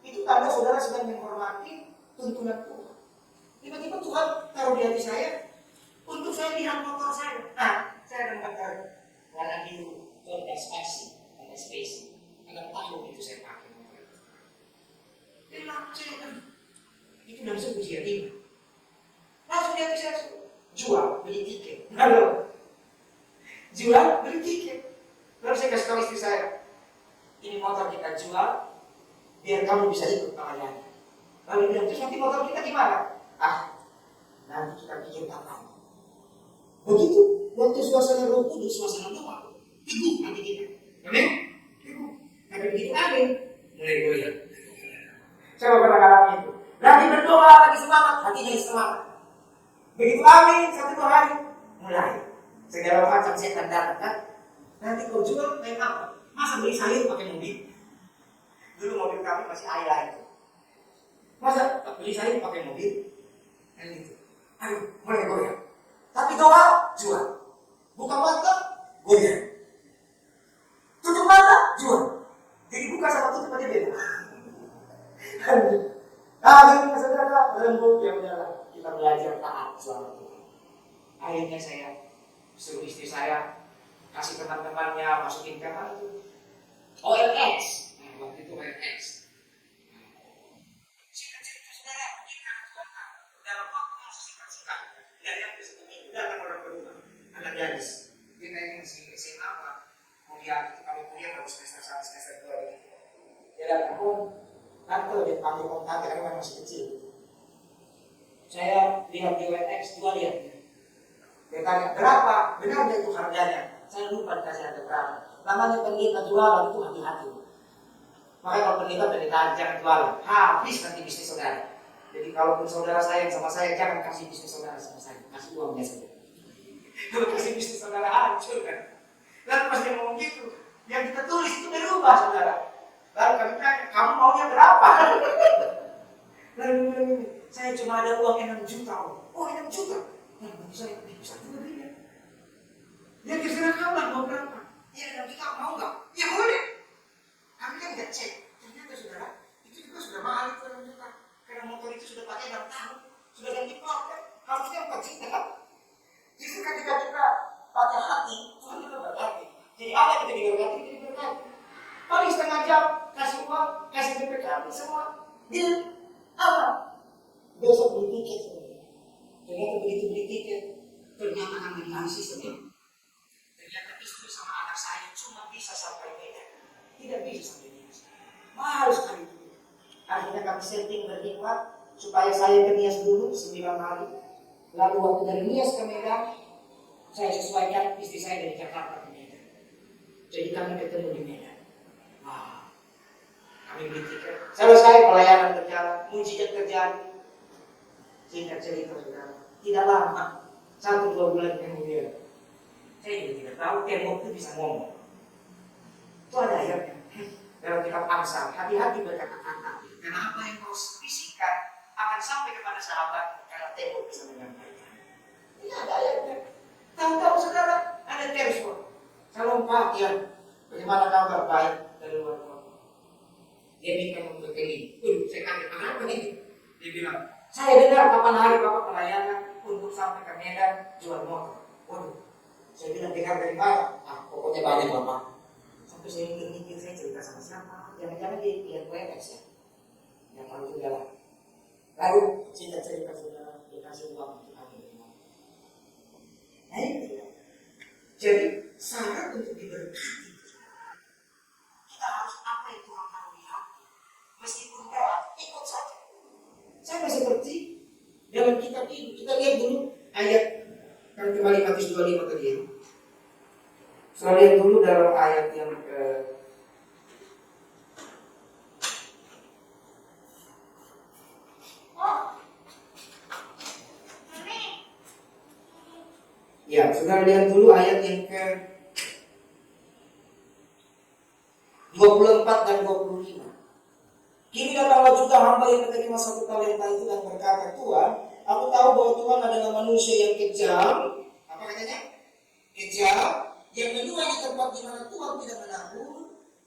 itu tanda saudara sedang menghormati tuntunan Tuhan. Tiba-tiba Tuhan taruh di hati saya untuk saya lihat motor saya. Nah, saya ada motor warna biru, Honda Spacey, agak tahu itu saya pakai motor itu. Jadi saya kan itu langsung ujian ini. Langsung di hati saya jual, beli tiket. Halo, jual, beli tiket. Lalu saya kasih tahu istri saya, ini motor kita jual, biar kamu bisa ikut pelayanan. Lalu dia bilang, terus nanti motor kita gimana? Nanti kita bikin tangan. Begitu, waktu suasana Roh Kudus, suasana doa, teguh nanti kita. Amin? Teguh. Tapi begitu amin, mulai goyang. Saya pernah alami itu. Lagi berdoa, lagi semangat, hatinya semangat. Begitu amin, 1-2 hari, mulai. Segala macam setan datang kan. Nanti kau jual naik apa? Masa beli sayur pakai mobil? Dulu mobil kami masih Ayla itu. Masa beli sayur pakai mobil? Kan gitu. Aduh, mulai goyang. Tapi doa, jual. Buka mata, goyang. Tutup mata, jual. Jadi buka sama tutup aja beda. Akhirnya saudara, lembut ya udahlah. Kita belajar taat selama Tuhan. Akhirnya saya suruh istri saya kasih teman-temannya masukin ke mana itu OLX. Nah, waktu itu OLX. Singkat-singkat saudara, kita dalam waktu yang singkat-singkat dari yang ke-10 datang orang berumah, anak gadis. Kita ini masih SMA apa? Kuliah, kami kuliah baru semester 1, semester 2 begitu. Dia datang pun, tante dia panggil om tante karena masih kecil. Saya lihat di OLX, jual lihat. Dia tanya, berapa? Benar dia itu harganya? Saya lupa dikasih harga berapa. Namanya pendeta jualan itu hati-hati. Makanya kalau pendeta jangan jualan. Habis nanti bisnis saudara. Jadi kalaupun saudara sayang sama saya, jangan kasih bisnis saudara sama saya. Kasih uangnya saja. Kalau kasih bisnis saudara hancur kan. Lalu pas dia ngomong gitu, yang kita tulis itu berubah saudara. Lalu kami tanya, kamu maunya berapa? Lalu saya cuma ada uang 6 juta. Oh 6 juta? Nah, bagi saya bisa juga beli. Ya terserah kamu lah mau berapa. Ya 6 juta mau nggak? Ya boleh. Kami kan nggak cek. Ternyata saudara, itu juga sudah mahal itu 6 juta. Karena motor itu sudah pakai 6 tahun, sudah ganti plat kan. Harusnya 4 juta kan. Justru ketika kita pakai hati, Tuhan juga berhati. Jadi apa yang kita diberkati? Kita diberkati. Paling setengah jam, kasih uang, kasih BPKB semua. Deal. Apa? Besok beli tiket sebenarnya. Ternyata begitu beli tiket, ternyata akan dengan sistemnya. Ternyata istri sama anak saya cuma bisa sampai Medan. Tidak bisa sampai Nias. Mahal sekali itu. Akhirnya kami setting berhikmat supaya saya ke Nias dulu 9 hari. Lalu waktu dari Nias ke Medan, saya sesuaikan istri saya dari Jakarta ke Medan. Jadi kami ketemu di Medan. Wah, kami beli tiket. Selesai pelayanan berjalan, mujizat terjadi. Singkat cerita saudara, tidak lama, 1-2 bulan kemudian, saya juga tidak tahu tembok itu bisa ngomong. Itu ada ayatnya dalam kitab Amsal, hati-hati berkata-kata, karena apa yang kau bisikan akan sampai kepada sahabat, karena tembok bisa menyampaikan. Ini ada ayatnya. Tahu-tahu saudara, ada telepon. Salam Pak, ya, bagaimana kabar? Baik dari luar kota. Dia minta untuk ini. Saya kaget, apa ini? Dia bilang, saya dengar kapan hari Bapak pelayanan untuk sampai ke Medan jual motor. Waduh, saya bilang dengar dari mana? Pokoknya banyak Bapak. Sampai saya mikir saya cerita sama siapa? Jangan-jangan dia lihat WMX ya? Yang tahu juga lah. Lalu cerita saudara, dia kasih uang untuk kami dari mana? Nah ini jadi syarat untuk diberkati. Kita harus apa yang Tuhan taruh di hati. Meskipun berat, ikut saja. Sama seperti dalam kitab ini, kita lihat dulu ayat yang kembali Matius 25 tadi ya. Saya lihat dulu dalam ayat yang ke ya, sudah lihat dulu ayat yang ke 24 dan 25. hamba yang menerima satu talenta itu dan berkata, Tuhan, aku tahu bahwa Tuhan adalah manusia yang kejam. Apa katanya? Kejam, yang menuai di tempat di mana Tuhan tidak menabur,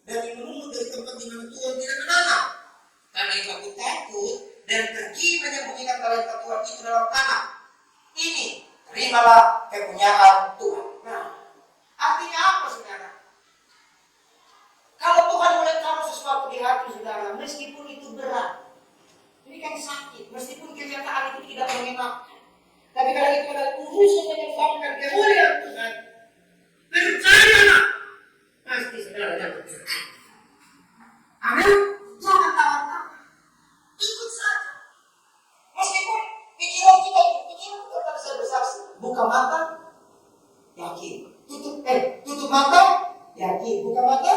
dan yang menumbuh dari tempat di mana Tuhan tidak menanam. Karena itu aku takut dan pergi menyembunyikan talenta Tuhan itu dalam tanah. Ini, terimalah kepunyaan Tuhan. Nah, artinya apa, saudara? Kalau Tuhan mulai taruh sesuatu di hati saudara, meskipun itu berat, ini kan sakit, meskipun kenyataan itu tidak menyenangkan, tapi kalau itu adalah urusan menyebabkan kemuliaan Tuhan, percayalah, pasti saudara dapat berkat. Amin. Jangan tawar-tawar, ikut saja. Meskipun pikiran kita tetap bisa bersaksi. Buka mata, yakin. Tutup mata, yakin. Buka mata,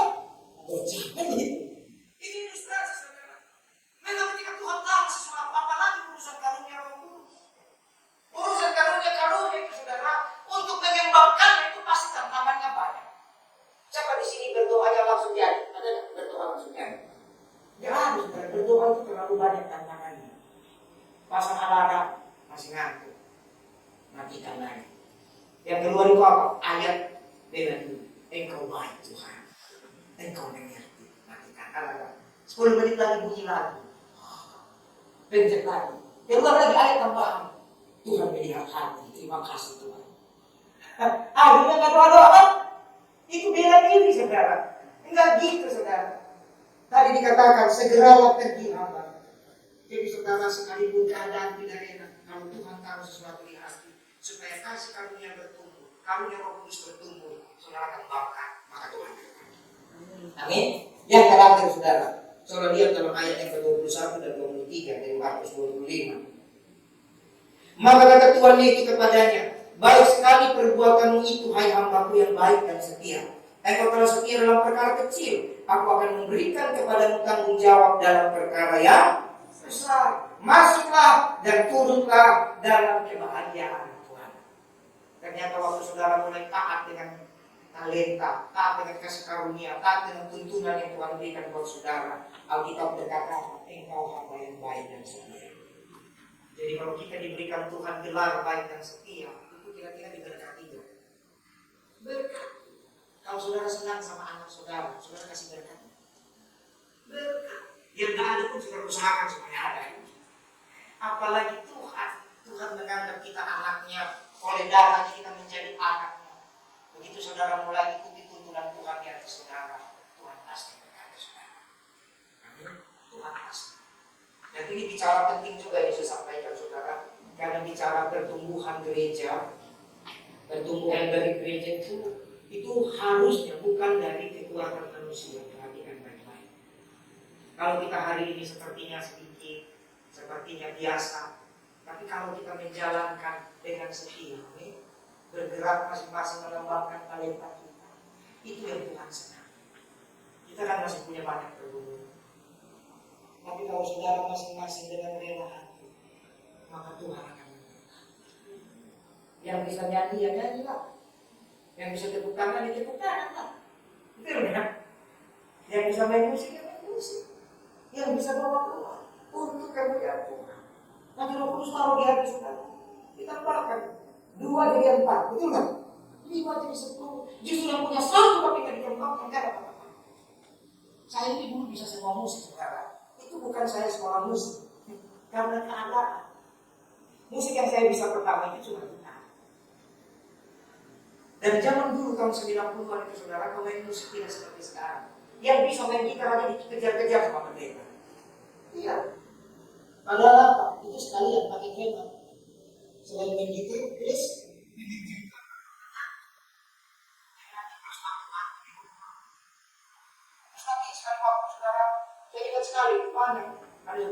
jangan gitu. Ini ilustrasi saudara. Memang ketika Tuhan tahu sesuatu, apalagi urusan karunia Roh Kudus. Urusan karunia itu saudara, untuk mengembangkannya itu pasti tantangannya banyak. Siapa di sini berdoanya langsung jadi? Ada nggak berdoa langsung jadi? Ya harus, saudara. Berdoa itu terlalu banyak tantangannya. Pasang alarm masih ngantuk, matikan lagi. Yang keluar itu apa? Ayat bela dulu. Engkau baik Tuhan, engkau mengerti. Matikan alarm. 10 menit lagi bunyi lagi. Pencet lagi. Keluar lagi ayat tambahan. Tuhan melihat hati. Terima kasih Tuhan. Akhirnya nggak doa-doa. Itu bela diri saudara. Enggak gitu saudara. Tadi dikatakan segeralah pergi hamba. Jadi saudara sekalipun keadaan tidak enak, kalau Tuhan taruh sesuatu di hati, supaya kasih karunia bertumbuh, karunia Roh Kudus bertumbuh, saudara akan bangkit, maka Tuhan berkati. Amin. Yang terakhir saudara, saudara lihat dalam ayat yang ke-21 dan 23 dari Markus 25. Maka kata Tuhan itu kepadanya, baik sekali perbuatanmu itu, hai hambaku yang baik dan setia. Engkau telah setia dalam perkara kecil, aku akan memberikan kepadamu tanggung jawab dalam perkara yang besar. Masuklah dan turutlah dalam kebahagiaan Tuhan. Ternyata waktu saudara mulai taat dengan talenta, taat dengan kasih karunia, taat dengan tuntunan yang Tuhan berikan buat saudara, Alkitab berkata, engkau hamba yang baik dan setia. Jadi kalau kita diberikan Tuhan gelar baik dan setia, itu kira-kira diberkati juga. Berkat. Kalau saudara senang sama anak saudara, saudara kasih berkat. Berkat. Yang tidak ada pun saudara usahakan supaya ada. Apalagi Tuhan menganggap kita anaknya, oleh darahnya kita menjadi anaknya. Begitu saudara mulai ikuti tuntunan Tuhan di atas saudara, Tuhan pasti berkati saudara. Amin. Tuhan pasti. Dan ini bicara penting juga yang saya sampaikan saudara, karena bicara pertumbuhan gereja, pertumbuhan dari gereja itu harusnya bukan dari kekuatan manusia. Perhatikan baik-baik. Kalau kita hari ini sepertinya sedikit, sepertinya biasa, tapi kalau kita menjalankan dengan setia, bergerak masing-masing mengembangkan talenta kita, itu yang Tuhan senang. Kita kan masih punya banyak pergumulan. Tapi kalau saudara masing-masing dengan rela hati, maka Tuhan akan memberkati. Yang bisa nyanyi ya nyanyilah. Yang bisa tepuk tangan ya tepuk tangan lah. Betul kan? Yang bisa main musik ya main musik. Yang bisa bawa doa untuk kemuliaan Tuhan. Nanti Roh Kudus taruh di hati saudara. Kita bahkan 2 jadi 4, betul kan? 5 jadi 10. Justru yang punya 1 tapi tidak dikembangkan kan apa-apa. Saya ini dulu bisa semua musik saudara. Itu bukan saya sekolah musik, karena keadaan. Musik yang saya bisa pertama itu cuma gitar. Dan zaman dulu tahun 90-an itu saudara, pemain musik tidak seperti sekarang. Yang bisa main gitar aja dikejar-kejar sama pendeta. Iya. Padahal apa? Itu sekalian pakai tema. Selain main gitar, terus tapi sekali waktu saudara, saya ingat sekali, banyak ada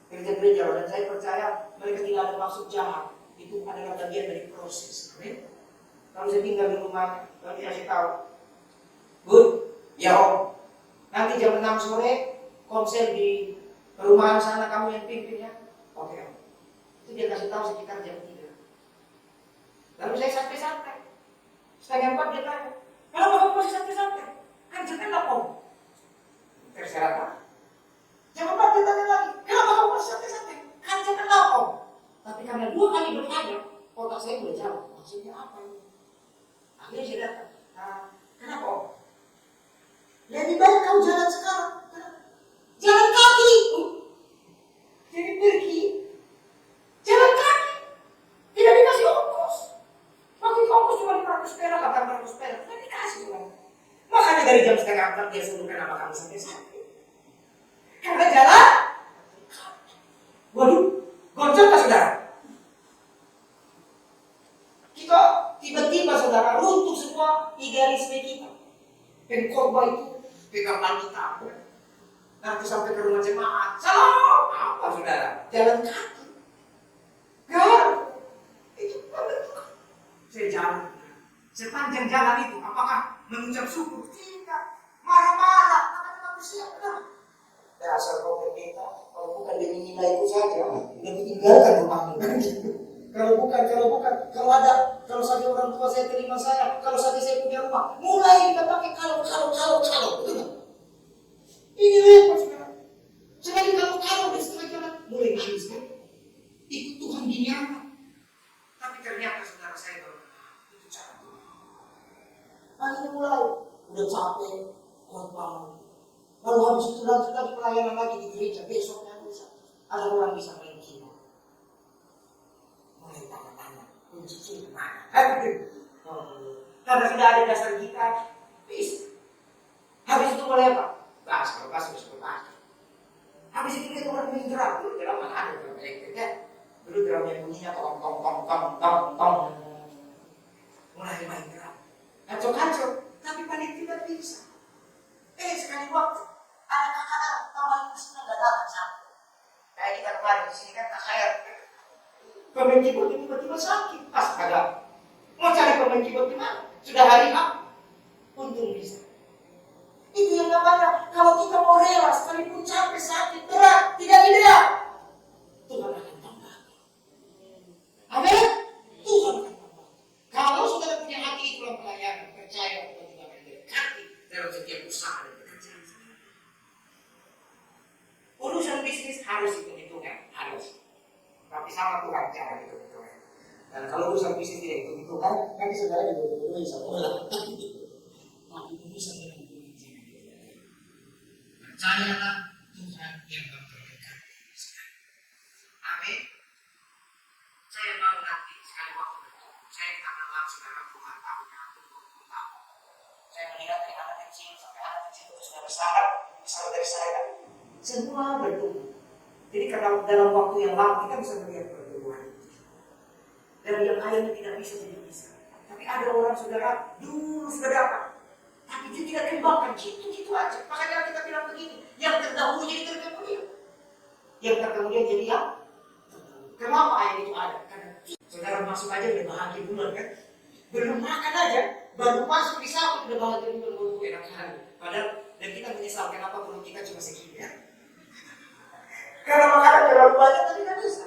gereja-gereja, dan saya percaya mereka tidak ada maksud jahat. Itu adalah bagian dari proses. Amin. Kalau saya tinggal di rumah, kalau dikasih tahu, Bud, ya Om, nanti jam 6 sore konser di perumahan sana, kamu yang pimpin ya. Oke Om. Itu dia kasih tahu sekitar jam 3. Lalu saya santai-santai. Setengah 4 dia tanya, kenapa kamu masih santai-santai? Kan jam 6 Om. Terserah Pak. Jam 4 dia tanya lagi, mau santai-santai, kan jangan lapor. Tapi karena 2 kali bertanya, otak saya boleh jawab. Maksudnya apa ini? Akhirnya saya datang. Kenapa Om? Lebih baik kau jalan sekarang. Jalan kaki. Jadi pergi. Jalan kaki. Tidak dikasih ongkos. Waktu itu ongkos cuma 500 perak, 800 perak. Tidak dikasih Tuhan. Makanya dari jam 3:30 dia suruh kenapa kamu sampai-sampai. Karena jalan. Waduh, gocok tak saudara? Kita tiba-tiba saudara runtuh semua idealisme kita. Pengkhotbah itu pegang kita. Nanti sampai ke rumah jemaat. Salam apa saudara? Jalan kaki. Gak. Itu pembentukan. Saya jalan. Sepanjang jalan itu, apakah mengucap syukur? Tidak. Marah-marah. Karena manusia benar. Dasar kau berbeda. Kalau bukan demi nilai itu saja, lebih tinggalkan rumahmu. Kalau ada, kalau saja orang tua saya terima saya, kalau saja saya punya rumah, mulai kita pakai kalau. Ini repot sekarang. Sekali kalau di setengah jalan, mulai nangis kan? Ikut Tuhan gini apa? Tapi ternyata saudara saya baru itu cara Tuhan. Akhirnya mulai, udah capek, kuat banget. Lalu habis itu lanjut lagi pelayanan lagi di gereja, besoknya lusa. Ada orang bisa main keyboard. Mulai tanya-tanya, kunci di mana? Karena sudah ada dasar gitar, bisa. Habis itu mulai apa? Bahas. Habis itu dia orang main drum. Dulu drum mana ada drum elektrik ya? Dulu drum yang bunyinya tong. Mulai main drum. Kacau. Tapi paling tidak bisa. Sekali waktu ada kakak tambah mesinnya nggak datang sampai. Kayak kita kemarin di sini kan kakak pemain keyboard tiba-tiba sakit. Astaga. Mau cari pemain keyboard di mana? Sudah hari H. Untung bisa. Itu yang namanya kalau kita mau rela sekalipun capek, sakit, berat, tidak ideal, Tuhan akan tambah. Amin. Tuhan akan tambah. Kalau saudara punya hati itu dalam pelayanan, percaya Tuhan tidak akan mendekati dalam setiap usaha dan pekerjaan. Urusan bisnis harus hitung-hitungan, harus. Tapi sama Tuhan cara hitung-hitungan. Dan kalau urusan bisnis tidak hitung-hitungan, nanti saudara juga bisa pulang. Nah, itu bisa dengan percayalah Tuhan yang memberkati. Amin. Saya mau nanti sekali waktu bertemu. Saya akan langsung dalam Tuhan tahunnya 20 tahun. Saya melihat dari anak kecil sampai anak kecil itu sudah bersahabat, saudara saya. Semua bertumbuh. Jadi dalam waktu yang lama kita bisa melihat pertumbuhan. Dan yang kayanya tidak bisa jadi bisa. Tapi ada orang saudara dulu sudah dapat. Tapi dia tidak kembangkan gitu aja. Makanya kita bilang begini, yang terdahulu jadi terkemudian. Yang terkemudian jadi yang kenapa ayat itu ada? Karena saudara masuk aja udah bahagia duluan kan? Belum makan aja, baru masuk di sahur udah bahagia duluan, baru enak sekali. Padahal dan kita menyesal kenapa perut kita cuma segini ya? Karena makanan terlalu banyak tapi tidak bisa.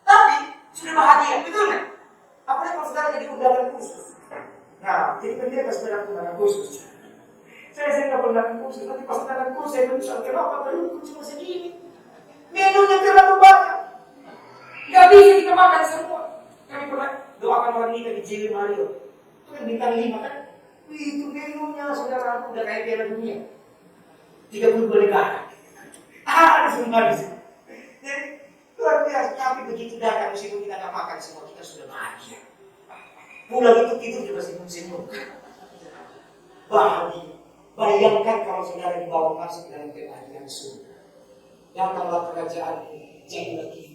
Tapi sudah bahagia, betul kan? Apalagi kalau saudara jadi undangan khusus. Nah, jadi pendeta sedang undangan khusus. Saya nggak undangan khusus, nanti pas undangan khusus saya menyesal kenapa perutku cuma segini. Menunya terlalu banyak. Nggak bisa kita makan semua. Kami pernah doakan orang nikah di JW Mario. Itu kan bintang 5 kan? Wih, itu menunya saudara udah kayak Piala Dunia. 32 negara. Ada semua di sini. Jadi luar biasa. Tapi begitu datang meskipun kita nggak makan semua, kita sudah bahagia. Pulang itu tidur juga senyum-senyum. Bahagia. Bayangkan kalau saudara dibawa masuk dalam kebahagiaan surga. Datanglah kerajaan, jadilah kita.